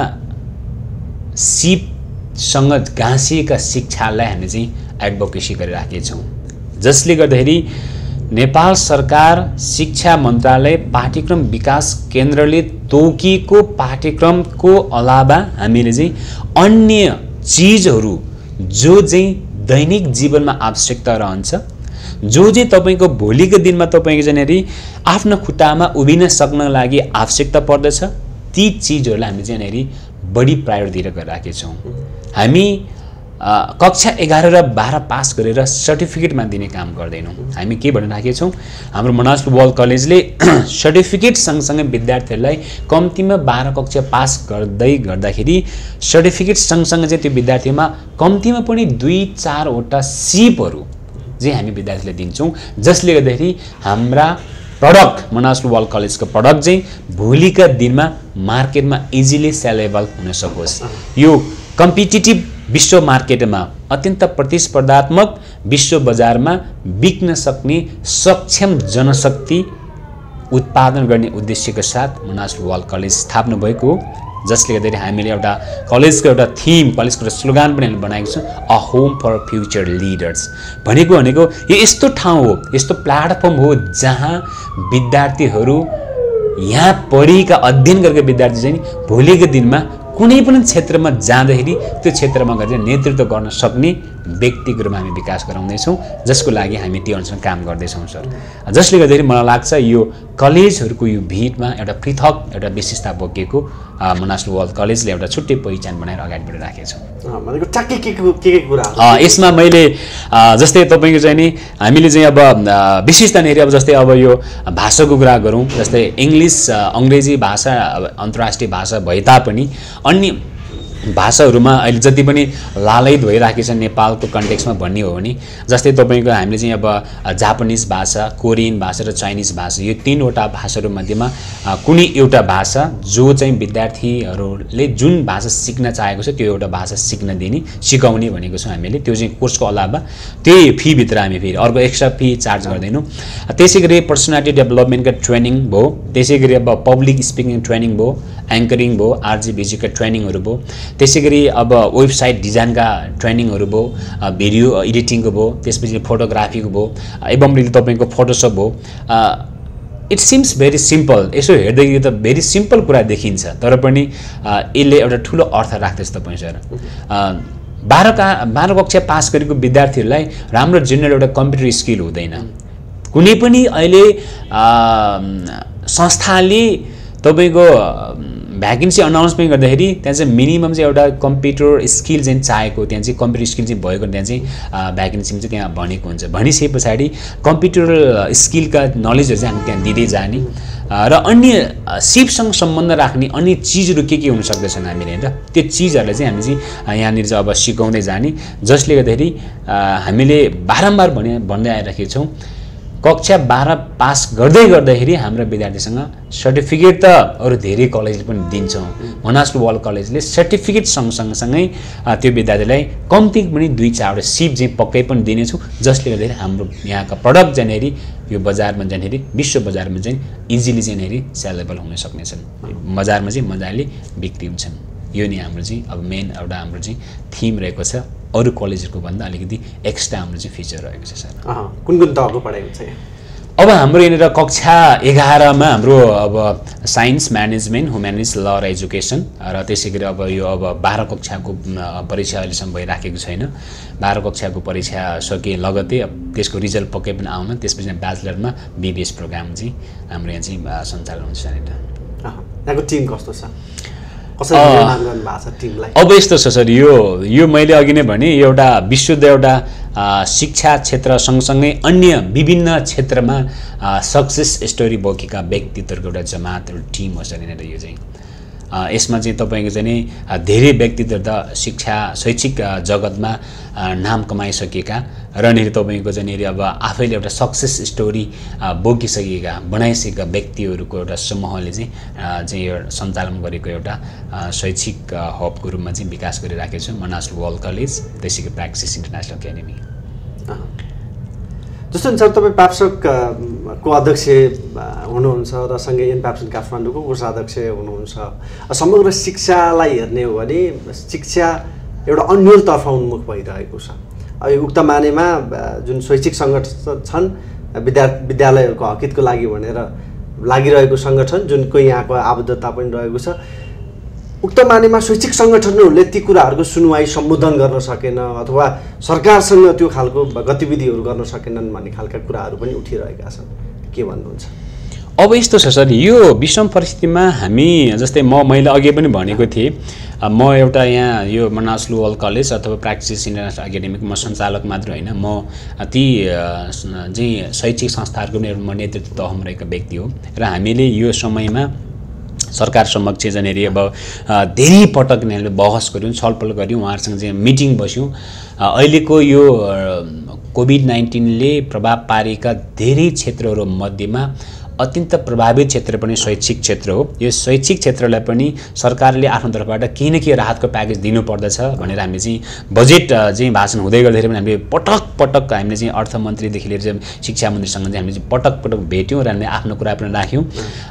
सिपसँग गाँसिएका शिक्षालाई हामी चाहिँ एडभोकेसी गरिराखेका छौँ, जसले गर्दाखेरि नेपाल सरकार शिक्षा मन्त्रालय पाठ्यक्रम विकास केन्द्रले तोकिएको पाठ्यक्रमको अलावा हामीले चाहिँ अन्य चिजहरू जो चाहिँ दैनिक जीवनमा आवश्यकता रहन्छ जो चाहिँ तपाईँको भोलिको दिनमा तपाईँको चाहिँ आफ्नो खुट्टामा उभिन सक्न लागि आवश्यकता पर्दछ ती चिजहरूलाई हामी चाहिँ बढी प्रायोरिटी दिएर गरिराखेका छौँ। हामी कक्षा 11 र 12 पास गरेर सर्टिफिकेटमा दिने काम गर्दैनौँ। हामी के भनिराखेका छौँ, हाम्रो मनास लुबल कलेजले सर्टिफिकेट सँगसँगै विद्यार्थीहरूलाई कम्तीमा 12 कक्षा पास गर्दाखेरि सर्टिफिकेट सँगसँगै चाहिँ त्यो विद्यार्थीमा कम्तीमा पनि 2-4 वटा सिपहरू चाहिँ हामी विद्यार्थीलाई दिन्छौँ, जसले गर्दाखेरि हाम्रा प्रडक्ट मनास लुबल कलेजको प्रडक्ट चाहिँ भोलिका दिनमा मार्केटमा इजिली सेलेबल हुन सकोस्। यो कम्पिटिटिभ विश्व मार्केटमा अत्यन्त प्रतिस्पर्धात्मक विश्व बजारमा बिक्न सक्ने सक्षम जनशक्ति उत्पादन गर्ने उद्देश्यका साथ मनास लुबल कलेज स्थापना भएको हो, जसले गर्दाखेरि हामीले एउटा कलेजको एउटा थीम, कलेजको एउटा स्लोगान पनि हामीले बनाएको छौँ, a home for future leaders. भनेको यो यस्तो ठाउँ हो, यस्तो प्लेटफर्म हो जहाँ विद्यार्थीहरू यहाँ पढेका अध्ययन गरेका विद्यार्थी चाहिँ भोलिको दिनमा कुनै पनि क्षेत्रमा जाँदाखेरि त्यो क्षेत्रमा गएर नेतृत्व गर्न सक्ने व्यक्तिको रूपमा हामी विकास गराउँदैछौँ, जसको लागि हामी त्यो अनुसार काम गर्दैछौँ सर। जसले गर्दाखेरि मलाई लाग्छ यो कलेजहरूको यो भिडमा एउटा पृथक एउटा विशेषता बोकेको मनास लुबल कलेजले एउटा छुट्टै पहिचान बनाएर अगाडि बढिराखेको छौँ। भनेको ट्याक्कै के कुरा यसमा मैले जस्तै तपाईँको चाहिँ नि हामीले चाहिँ अब विशेषता अब जस्तै अब यो भाषाको कुरा गरौँ, जस्तै इङ्ग्लिस अङ्ग्रेजी भाषा अन्तर्राष्ट्रिय भाषा भए तापनि अन्य भाषाहरूमा अहिले जति पनि लालयित भइराखेको छ नेपालको कन्टेक्स्टमा भन्ने हो भने, जस्तै तपाईँको हामीले चाहिँ अब जापानिज भाषा, कोरियन भाषा र चाइनिज भाषा, यो 3वटा भाषाहरूमध्येमा कुनै एउटा भाषा जो चाहिँ विद्यार्थीहरूले जुन भाषा सिक्न चाहेको छ त्यो एउटा भाषा सिकाउने भनेको छौँ हामीले। त्यो चाहिँ कोर्सको अलावा त्यही फीभित्र हामी फेरि अर्को एक्स्ट्रा फी चार्ज गर्दैनौँ। त्यसै गरी पर्सनालिटी डेभलपमेन्टका ट्रेनिङ भयो, त्यसै गरी अब पब्लिक स्पिकिङ ट्रेनिङ भयो, एङ्करिङ भयो, आरजीभिजीका ट्रेनिङहरू भयो, त्यसै गरी अब वेबसाइट डिजाइनका ट्रेनिङहरू भयो, भिडियो एडिटिङको भयो, त्यसपछि फोटोग्राफीको भयो, एवं तपाईँको फोटोसप भयो। इट सिम्स भेरी सिम्पल, यसो हेर्दाखेरि त भेरी सिम्पल कुरा देखिन्छ, तर पनि यसले एउटा ठुलो अर्थ राख्दैछ तपाईँ सर। 12 कक्षा पास गरेको विद्यार्थीहरूलाई राम्रो जेनरल एउटा कम्प्युटर स्किल हुँदैन। कुनै पनि अहिले संस्थाले तपाईँको भ्याकेन्सी अनाउन्समेन्ट गर्दाखेरि त्यहाँ चाहिँ मिनिमम चाहिँ एउटा कम्प्युटर स्किल चाहिँ चाहेको, त्यहाँ चाहिँ कम्प्युटर स्किल चाहिँ भएको त्यहाँ चाहिँ भ्याकेन्सीमा चाहिँ त्यहाँ भनेको हुन्छ। भनिसके पछाडि कम्प्युटर स्किलका नलेजहरू चाहिँ हामी त्यहाँ दिँदै जाने र अन्य सिपसँग सम्बन्ध राख्ने अन्य चिजहरू के हुन सक्दछन् हामीले होइन, त्यो चिजहरूलाई चाहिँ हामी चाहिँ यहाँनिर चाहिँ अब सिकाउँदै जाने, जसले गर्दाखेरि हामीले बारम्बार भन्दै आइरहेका छौँ कक्षा 12 पास गर्दाखेरि हाम्रो विद्यार्थीसँग सर्टिफिकेट त अरू धेरै कलेजले पनि दिन्छौँ। मनास लुबल कलेजले सर्टिफिकेट सँगसँगै त्यो विद्यार्थीलाई कम्ती पनि 2-4 वटा सिप चाहिँ पक्कै पनि दिनेछौँ, जसले गर्दाखेरि हाम्रो यहाँका प्रडक्ट जानेरी यो बजारमा जानेरी विश्व बजारमा चाहिँ इजिली जानेरी सेलेबल हुन सक्नेछन्, बजारमा चाहिँ मजाले बिक्री हुन्छन्। यो नै हाम्रो चाहिँ अब मेन एउटा हाम्रो चाहिँ थिम रहेको छ। अरू कलेजहरूको भन्दा अलिकति एक्स्ट्रा हाम्रो चाहिँ फिचर रहेको छ सर। कुन तहको पढाइ हुन्छ? अब हाम्रो यहाँनिर कक्षा 11मा हाम्रो अब साइन्स, म्यानेजमेन्ट, ह्युम्यानिटिज, ल र एजुकेसन र त्यसै गरी अब यो अब 12 कक्षाको परीक्षा अहिलेसम्म भइराखेको छैन। 12 कक्षाको परीक्षा सके लगत्तै त्यसको रिजल्ट पक्कै पनि आउन, त्यसपछि ब्याचलरमा बीबीएस प्रोग्राम चाहिँ हाम्रो यहाँ चाहिँ सञ्चालन हुन्छ यहाँनिर। यहाँको टिम कस्तो छ? अब यस्तो छ सर, यो मैले अघि नै भने एउटा विशुद्ध एउटा शिक्षा क्षेत्र सँगसँगै अन्य विभिन्न क्षेत्रमा सक्सेस स्टोरी बोकेका व्यक्तित्वहरूको एउटा जमात, एउटा टिम हो सर यहाँनिर। यो चाहिँ यसमा चाहिँ तपाईँको चाहिँ धेरै व्यक्तित्व त शिक्षा शैक्षिक जगतमा नाम कमाइसकेका र नि तपाईँको चाहिँ अब आफैले एउटा सक्सेस स्टोरी बोकिसकेका बनाइसकेका व्यक्तिहरूको एउटा समूहले चाहिँ यो सञ्चालन गरेको एउटा शैक्षिक हबको रूपमा चाहिँ विकास गरिराखेको छ मनास लुबल कलेज, त्यसैको प्र्याक्टिस इन्टरनेसनल एकाडेमी। जस्तो सर तपाईँ प्याप्सकको अध्यक्ष हुनुहुन्छ र सँगै एन प्याप्सन काठमाडौँको कोषाध्यक्ष हुनुहुन्छ। समग्र शिक्षालाई हेर्ने हो भने शिक्षा एउटा अन्यलतर्फ उन्मुख भइरहेको छ। उक्त मानेमा जुन शैक्षिक सङ्गठन छन्, विद्यालयहरूको हकितको लागि भनेर लागिरहेको सङ्गठन जुनको यहाँको आबद्धता पनि रहेको छ, उक्त मानेमा शैक्षिक सङ्गठनहरूले ती कुराहरूको सुनवाई सम्बोधन गर्न सकेन अथवा सरकारसँग त्यो खालको गतिविधिहरू गर्न सकेनन् भन्ने खालका कुराहरू पनि उठिरहेका छन्। के भन्नुहुन्छ? अब यस्तो छ सर, यो विषम परिस्थितिमा हामी जस्तै मैले अघि पनि भनेको थिएँ, म एउटा यहाँ यो मनास लु वर्ल्ड कलेज अथवा प्र्याक्टिस इन्टरनेसनल एकाडेमिक म सञ्चालक मात्र होइन, म ती चाहिँ शैक्षिक संस्थाहरूको पनि म नेतृत्व तहमा रहेको व्यक्ति हो। र हामीले यो समयमा सरकार समक्ष जनेरी अब धेरै पटक यहाँले बहस गऱ्यौँ, छलफल गऱ्यौँ, उहाँहरूसँग चाहिँ मिटिङ बस्यौँ। अहिलेको यो कोभिड-19ले प्रभाव पारेका धेरै क्षेत्रहरू मध्येमा अत्यन्त प्रभावित क्षेत्र पनि शैक्षिक क्षेत्र हो। यो शैक्षिक क्षेत्रलाई पनि सरकारले आफ्नो तर्फबाट केही न केही राहतको प्याकेज दिनुपर्दछ भनेर हामीले चाहिँ बजेट चाहिँ भाषण हुँदै गर्दाखेरि पनि हामीले पटक हामीले चाहिँ अर्थमन्त्रीदेखि लिएर चाहिँ शिक्षा मन्त्रीसँग चाहिँ हामीले चाहिँ पटक भेट्यौँ र हामीले आफ्नो कुरा पनि राख्यौँ।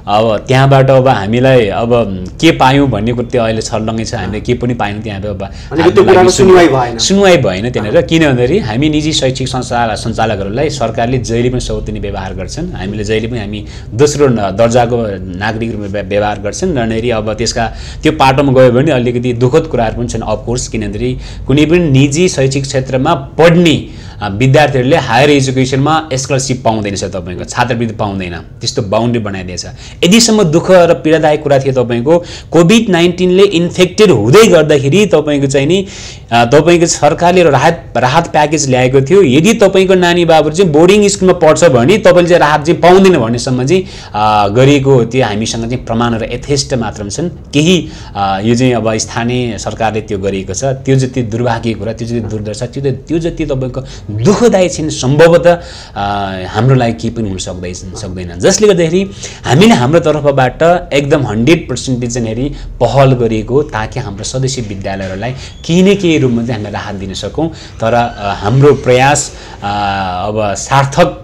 अब त्यहाँबाट अब हामीलाई अब के पायौँ भन्ने कुरो त्यो अहिले छर्लङ्गै छ, हामीले के पनि पायौँ त्यहाँ। अब सुनवाई भएन त्यहाँनिर, किन भन्दाखेरि हामी निजी शैक्षिक सञ्चालकहरूलाई सरकारले जहिले पनि सौतेनी व्यवहार गर्छन्, हामीले जहिले पनि हामी दोस्रो दर्जाको नागरिक रूपमा व्यवहार गर्छन्। र अब त्यसका त्यो पाटोमा गयो भने अलिकति दुःखद कुराहरू पनि छन् अफकोर्स, किनभने कुनै पनि निजी शैक्षिक क्षेत्रमा पढ्ने विद्यार्थीहरूले हायर एजुकेसनमा स्कलरसिप पाउँदैन छ, तपाईँको छात्रवृत्ति पाउँदैन, त्यस्तो बााउन्ड्री बनाइदिएछ। यदिसम्म दुःख र पीडादायक कुरा थियो तपाईँको कोभिड-19ले इन्फेक्टेड हुँदै गर्दाखेरि तपाईँको चाहिँ नि तपाईँको सरकारले राहत प्याकेज ल्याएको थियो। यदि तपाईँको नानी बाबु चाहिँ बोर्डिङ स्कुलमा पढ्छ भने तपाईँले चाहिँ राहत चाहिँ पाउँदैन भन्नेसम्म चाहिँ गरिएको त्यो हामीसँग चाहिँ प्रमाणहरू यथेष्ट मात्रामा छन्। केही यो चाहिँ अब स्थानीय सरकारले त्यो गरिएको छ, त्यो जति दुर्भाग्य कुरा, त्यो जति दुर्दशा, त्यो जति तपाईँको दुःखदायी छैन सम्भवतः हाम्रो लागि केही पनि हुन सक्दैन। जसले गर्दाखेरि हामीले हाम्रो तर्फबाट एकदम 100% चाहिँ पहल गरिएको ताकि हाम्रो सदस्य विद्यालयहरूलाई केही न केही रूपमा चाहिँ हामीले राहत दिन सकौँ। तर हाम्रो प्रयास अब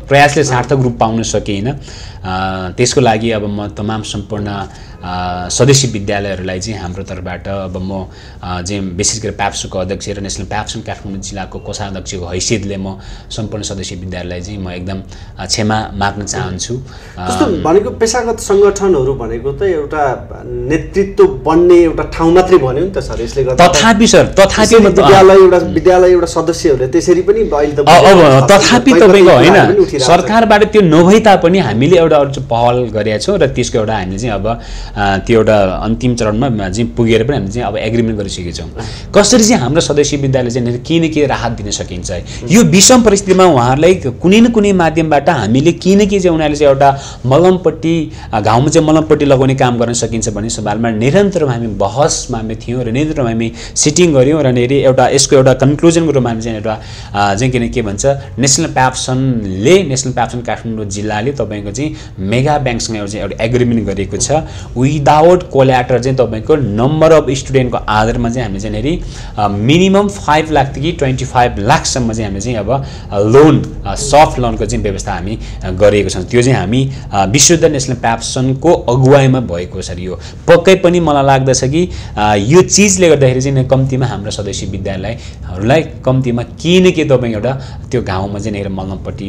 प्रयासले सार्थक रूप पाउन सकिएन। त्यसको लागि अब म तमाम सम्पूर्ण सदस्य विद्यालयहरूलाई चाहिँ हाम्रो तर्फबाट अब म चाहिँ विशेष गरी प्याप्सोको अध्यक्ष र नेसनल प्याप्सन काठमाडौँ जिल्लाको कोषाध्यक्षको हैसियतले म सम्पूर्ण सदस्य विद्यालयलाई चाहिँ म एकदम क्षमा माग्न चाहन्छु। जस्तो भनेको पेसागत सङ्गठनहरू भनेको त एउटा नेतृत्व बन्ने एउटा ठाउँ मात्रै भन्यो नि त सर, यसले गर्दा तथापि विद्यालय एउटा सदस्यहरूले त्यसरी पनि अब तथापि तपाईँको होइन, सरकारबाट त्यो नभए तापनि हामीले एउटा पहल गरेका छौँ र त्यसको एउटा हामीले चाहिँ अब त्यो एउटा अन्तिम चरणमा चाहिँ पुगेर पनि हामीले चाहिँ अब एग्रिमेन्ट गरिसकेका छौँ। कसरी चाहिँ हाम्रो सदस्य विद्यालय चाहिँ केही न केही राहत दिन सकिन्छ। यो विषम परिस्थितिमा उहाँहरूलाई कुनै न कुनै माध्यमबाट हामीले केही न केही चाहिँ उनीहरूले चाहिँ एउटा मलमपट्टि घाउमा चाहिँ मलमपट्टि लगाउने काम गर्न सकिन्छ भन्ने सवालमा निरन्तरमा हामी बहसमा हामी थियौँ र निरन्तरमा हामी सिटिङ गऱ्यौँ र एउटा यसको एउटा कन्क्लुजनको रूपमा हामी चाहिँ एउटा चाहिँ किन के भन्छ नेसनल प्याप्सन काठमाडौँ जिल्लाले तपाईँको चाहिँ मेगा ब्याङ्कसँग एउटा एग्रिमेन्ट गरेको छ। विदाउट कोल्याटर चाहिँ तपाईँको नम्बर अफ स्टुडेन्टको आधारमा चाहिँ हामीले चाहिँ मिनिमम 5 लाखदेखि 25 लाखसम्म चाहिँ हामीले चाहिँ अब लोन सफ्ट लोनको चाहिँ व्यवस्था हामी गरेको छौँ। त्यो चाहिँ हामी विशुद्ध नेसनल प्याप्सनको अगुवाईमा भएको छ। यो पक्कै पनि मलाई लाग्दछ कि यो चिजले गर्दाखेरि चाहिँ कम्तीमा हाम्रो सदस्य विद्यालयहरूलाई कम्तीमा केही न केही तपाईँको एउटा त्यो गाउँमा चाहिँ मलमपट्टि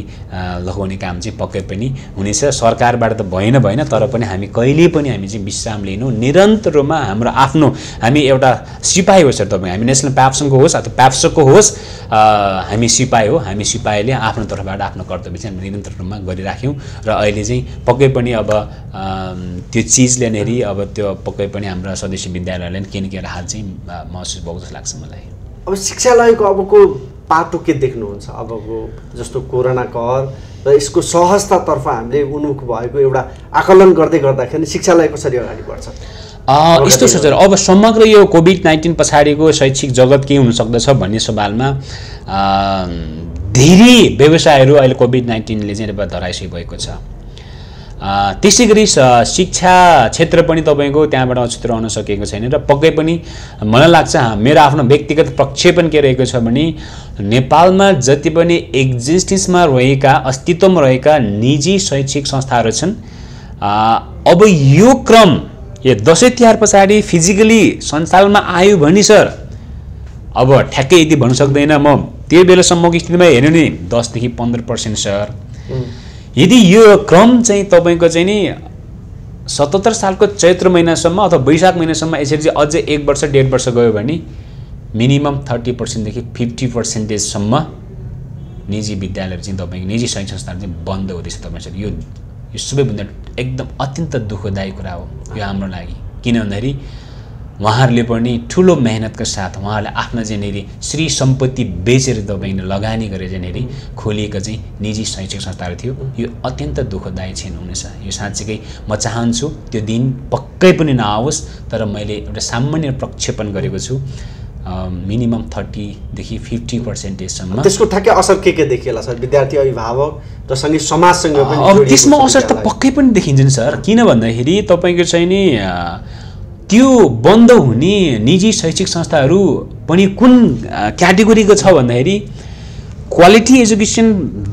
लगाउने काम चाहिँ पक्कै पनि हुनेछ। सरकारबाट त भएन तर पनि हामी कहिले पनि हामी चाहिँ विश्राम लिनु, निरन्तर रूपमा हाम्रो आफ्नो हामी एउटा सिपाही हो सर, तपाईँ हामी नेसनल प्याप्सनको होस् अथवा प्याप्सोको होस्, हामी सिपाही हो। हामी सिपाहीले आफ्नो तर्फबाट आफ्नो कर्तव्य चाहिँ हामी निरन्तर रूपमा गरिराख्यौँ र अहिले चाहिँ पक्कै पनि अब त्यो चिजले नेरी अब त्यो पक्कै पनि हाम्रा सदस्य विद्यालयले केही न केही राहत चाहिँ महसुस भएको जस्तो लाग्छ मलाई। अब शिक्षालयको अबको पाटो के देख्नुहुन्छ? अबको जस्तो कोरोना कहर र यसको सहजतातर्फ हामीले उन्मुख भएको एउटा आकलन गर्दै गर्दाखेरि शिक्षालय कसरी अगाडि बढ्छ? यस्तो छ सर, अब समग्र यो कोभिड-19 पछाडिको शैक्षिक जगत के हुन सक्दछ भन्ने सवालमा धेरै व्यवसायहरू अहिले कोभिड-19ले चाहिँ धराशयी भएको छ। त्यसै गरी शिक्षा क्षेत्र पनि तपाईँको त्यहाँबाट अछुतो रहन सकेको छैन र पक्कै पनि मलाई लाग्छ मेरो आफ्नो व्यक्तिगत प्रक्षेपण के रहेको छ भने नेपालमा जति पनि एक्जिस्टेन्समा रहेका अस्तित्वमा रहेका निजी शैक्षिक संस्थाहरू छन्, अब यो क्रम यो दसैँ तिहार पछाडि फिजिकली सञ्चालनमा आयो भने सर अब ठ्याक्कै यति भन्न सक्दैन म, त्यो बेलासम्मको स्थितिमा हेर्नु नि 10 देखि 15% सर। यदि यो क्रम चाहिँ तपाईँको चाहिँ नि 77 सालको चैत्र महिनासम्म अथवा वैशाख महिनासम्म यसरी चाहिँ अझै 1 वर्ष 1.5 वर्ष गयो भने मिनिमम 30% देखि 50% निजी विद्यालयहरू चाहिँ तपाईँको निजी शैक्षिक संस्थाहरू चाहिँ बन्द हुँदैछ तपाईँ यो सबैभन्दा एकदम अत्यन्त दुःखदायी कुरा हो यो हाम्रो लागि किन भन्दाखेरि उहाँहरूले पनि ठुलो मेहनतका साथ उहाँहरूले आफ्नो चाहिँ श्री सम्पत्ति बेचेर तपाईँले लगानी गरेर चाहिँ खोलिएका चाहिँ निजी शैक्षिक संस्थाहरू थियो यो अत्यन्त दुःखदायी क्षण हुनेछ यो साँच्चीकै म चाहन्छु त्यो दिन पक्कै पनि नआओस् तर मैले एउटा सामान्य प्रक्षेपण गरेको छु मिनिमम 30 देखि 50% सम्म त्यसको ठ्याक्कै असर के देखिएला सर विद्यार्थी अभिभावक र सँगै समाजसँग पनि अब त्यसमा असर त पक्कै पनि देखिन्छ नि सर किन भन्दाखेरि तपाईँको चाहिँ नि त्यो बन्द हुने निजी शैक्षिक संस्थाहरू पनि कुन क्याटेगोरीको छ भन्दाखेरि क्वालिटी एजुकेसन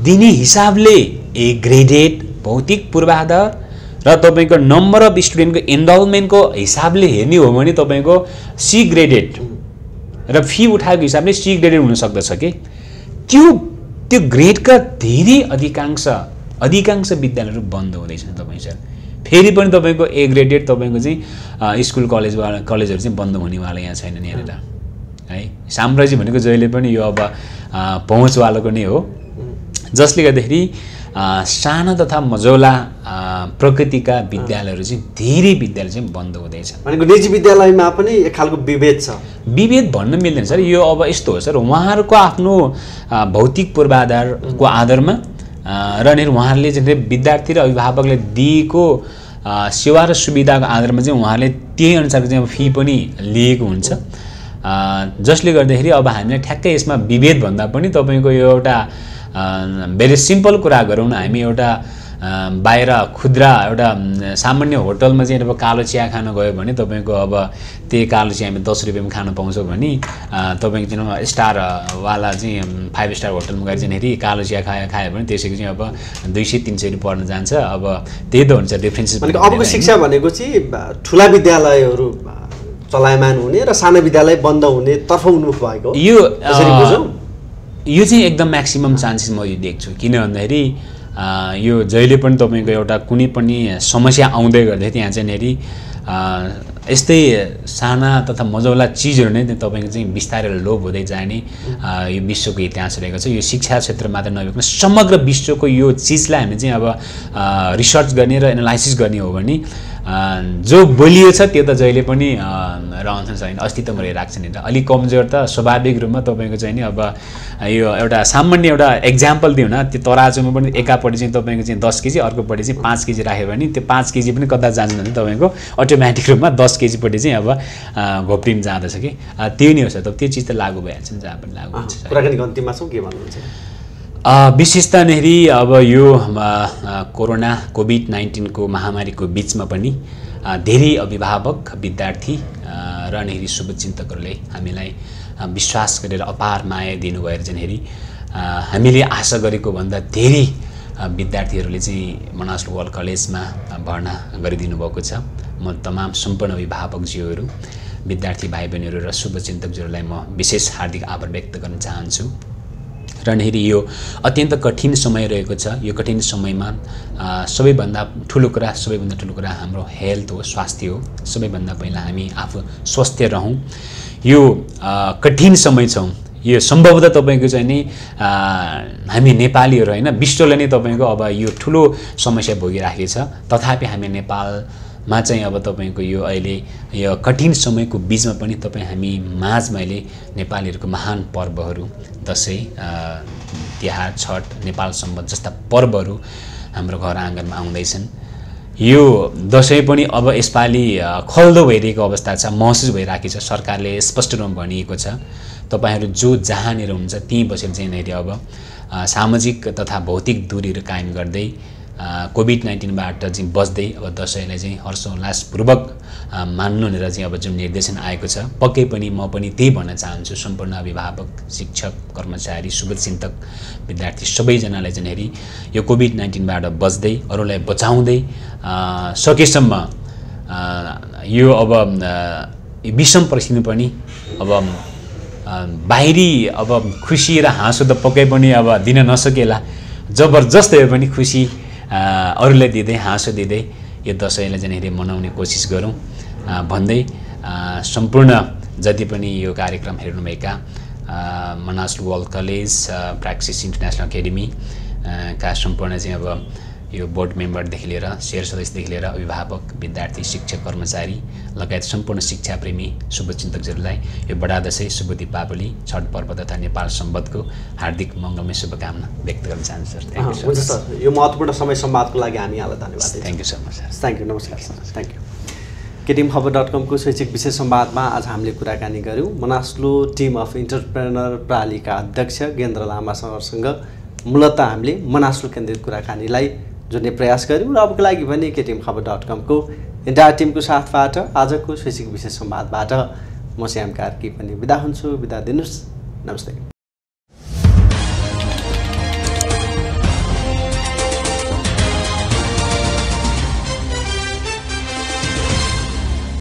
दिने हिसाबले ए ग्रेडेड भौतिक पूर्वाधार र तपाईँको नम्बर अफ स्टुडेन्टको एनरोलमेन्टको हिसाबले हेर्ने हो भने तपाईँको सी ग्रेडेड र फी उठाएको हिसाबले सी ग्रेडेड हुन सक्दछ कि त्यो ग्रेडका धेरै अधिकांश विद्यालयहरू बन्द हुँदैछन् तपाईँ सर फेरि पनि तपाईँको ए ग्रेडेड तपाईँको चाहिँ स्कुल कलेजहरू चाहिँ बन्द हुनेवाला यहाँ छैन नि हेरेर है साम्राज्य भनेको जहिले पनि यो अब पहुँचवालाको नै हो जसले गर्दाखेरि साना तथा मझौला प्रकृतिका विद्यालयहरू चाहिँ धेरै विद्यालय चाहिँ बन्द हुँदैछ भनेको निजी विद्यालयमा पनि एक खालको विभेद छ विभेद भन्न मिल्दैन सर यो अब यस्तो हो सर उहाँहरूको आफ्नो भौतिक पूर्वाधारको आधारमा र नि उहाँहरूले चाहिँ विद्यार्थी र अभिभावकले दिएको सेवा र सुविधाको आधारमा चाहिँ उहाँहरूले त्यही अनुसारको चाहिँ फी पनि लिएको हुन्छ जसले गर्दाखेरि अब हामीले ठ्याक्कै यसमा विभेद भन्दा पनि तपाईँको यो एउटा भेरी सिम्पल कुरा गरौँ न हामी एउटा बाहिर खुद्रा एउटा सामान्य होटलमा चाहिँ अब कालो चिया खान गयो भने तपाईँको अब त्यही कालो चिया हामी 10 रुपियाँमा खान पाउँछौँ भने तपाईँको चाहिँ स्टारवाला चाहिँ 5 स्टार होटलमा गएर चाहिँ कालो चिया खायो भने त्यसको चाहिँ अब 200-300 रुपियाँ पर्न जान्छ अब त्यही त हुन्छ डिफ्रेन्सेस भनेको अबको शिक्षा भनेको चाहिँ ठुला विद्यालयहरू चलायमान हुने र साना विद्यालय बन्द हुने तर्फ उन्मुख भएको यो चाहिँ एकदम म्याक्सिमम चान्सेस म यो देख्छु किन भन्दाखेरि यो जहिले पनि तपाईँको एउटा कुनै पनि समस्या आउँदै गर्दै त्यहाँ चाहिँ यस्तै साना तथा मझौला चिजहरू नै तपाईँको चाहिँ बिस्तारै लोप हुँदै जाने यो विश्वको इतिहास रहेको छ यो शिक्षा क्षेत्र मात्र नभइकन समग्र विश्वको यो चिजलाई हामी चाहिँ अब रिसर्च गर्ने र एनालाइसिस गर्ने हो भने जो बोलियो छ त्यो त जहिले पनि रहन्छ छैन अस्तित्वमा रहिरहेको छ नि त अलिक कमजोर त स्वाभाविक रूपमा तपाईँको चाहिँ नि अब यो एउटा सामान्य एउटा एक्जाम्पल दिउँ न त्यो तराजुमा पनि एकापट्टि चाहिँ तपाईँको चाहिँ 10 केजी अर्कोपट्टि चाहिँ 5 केजी राख्यो भने त्यो 5 केजी पनि कता जान्छ भने तपाईँको अटोमेटिक रूपमा 10 केजीपट्टि चाहिँ अब घोप्टिम जाँदछ कि त्यो नै हो सर त्यो चिज त लागू भइहाल्छ नि जहाँ पनि लागू हुन्छ कुराकानीको अन्तिममा छौँ के भन्नुहुन्छ विशेषता नेरी अब यो कोरोना कोभिड-19 को महामारीको बीचमा पनि धेरै अभिभावक विद्यार्थी र नेरी शुभचिन्तकहरूले हामीलाई विश्वास गरेर अपार माया दिनुभएर चाहिँ हामीले आशा गरेको भन्दा धेरै विद्यार्थीहरूले चाहिँ मनास लोकल कलेजमा भर्ना गरिदिनु भएको छ म तमाम सम्पूर्ण अभिभावकज्यूहरू विद्यार्थी भाइ बहिनीहरू र शुभचिन्तकज्यूहरूलाई म विशेष हार्दिक आभार व्यक्त गर्न चाहन्छु र यो अत्यन्त कठिन समय रहेको छ यो कठिन समयमा सबैभन्दा ठुलो कुरा हाम्रो हेल्थ हो स्वास्थ्य हो सबैभन्दा पहिला हामी आफू स्वस्थ रहौं यो कठिन समय छौं यो सम्भवतः तपाईको चाहिँ नि हामी नेपालीहरु हैन विश्वले नै तपाईको अब यो ठुलो समस्या भोगिराखेको छ तथापि हामी नेपालमा चाहिँ अब तपाईको यो अहिले यो कठिन समयको बीचमा पनि तपाई हामी माझमा अहिले नेपालीहरुको महान पर्वहरु दशैं तिहार छठ नेपाल सम्बत जस्ता पर्वहरु हाम्रो घर आँगनमा आउँदैछन् यो दशैं पनि अब यसपाली खल्दो भइरहेको अवस्था छ महसुस भइराखेको छ सरकारले स्पष्ट रूपमा भनिएको छ तपाईहरु जो जहाँनेर हुन्छ त्यही बसेर चाहिँ अब सामाजिक तथा भौतिक दूरीहरु कायम गर्दै कोभिड-19 बाट चाहिँ बच्दै अब दशैंलाई चाहिँ हर्षोल्लासपूर्वक मान्नु भनेर चाहिँ अब जुन निर्देशन आएको छ पक्कै पनि म पनि त्यही भन्न चाहन्छु सम्पूर्ण अभिभावक शिक्षक कर्मचारी शुभचिन्तक विद्यार्थी सबैजनालाई चाहिँ यो कोभिड-19 बाट बच्दै अरूलाई बचाउँदै सकेसम्म यो अब विषम परिस्थिति पनि अब बाहिरी अब खुशी र हाँसो त पक्कै पनि अब दिन नसकेला जबरजस्त भए पनि खुशी अरूलाई दिँदै हाँसो दिँदै यो दसैँलाई चाहिँ मनाउने कोसिस गरौँ भन्दै सम्पूर्ण जति पनि यो कार्यक्रम हेर्नुभएका Manaslu world college practice international academy का सम्पूर्ण चाहिँ अब यो बोर्ड मेम्बरदेखि लिएर शेर सदस्यदेखि लिएर अभिभावक विद्यार्थी शिक्षक कर्मचारी लगायत सम्पूर्ण शिक्षा प्रेमी शुभचिन्तकहरूलाई यो बडा दशैं शुभ दीपावली छठ पर्व तथा नेपाल सम्बतको हार्दिक मङ्गलमय शुभकामना व्यक्त गर्न चाहन्छु सर। हुन्छ सर, यो महत्त्वपूर्ण समय संवादको लागि हामी यहाँलाई धन्यवाद दिन्छौँ। Thank you so much sir. Thank you, नमस्कार सर, थ्याङ्क यू। KTM को शैक्षिक विशेष संवादमा आज हामीले कुराकानी गऱ्यौँ मनासलु टिम अफ इन्टरप्रेनर प्रालीका अध्यक्ष गेन्द्र लामा सरसँग मूलतः हामीले मनासलु केन्द्रित कुराकानीलाई जोड्ने प्रयास गऱ्यौँ र अबको लागि पनि KTM को इन्टायर टिमको साथबाट आजको शैक्षिक विशेष संवादबाट म श्याम कार्की पनि बिदा हुन्छु। बिदा दिनुहोस्, नमस्ते।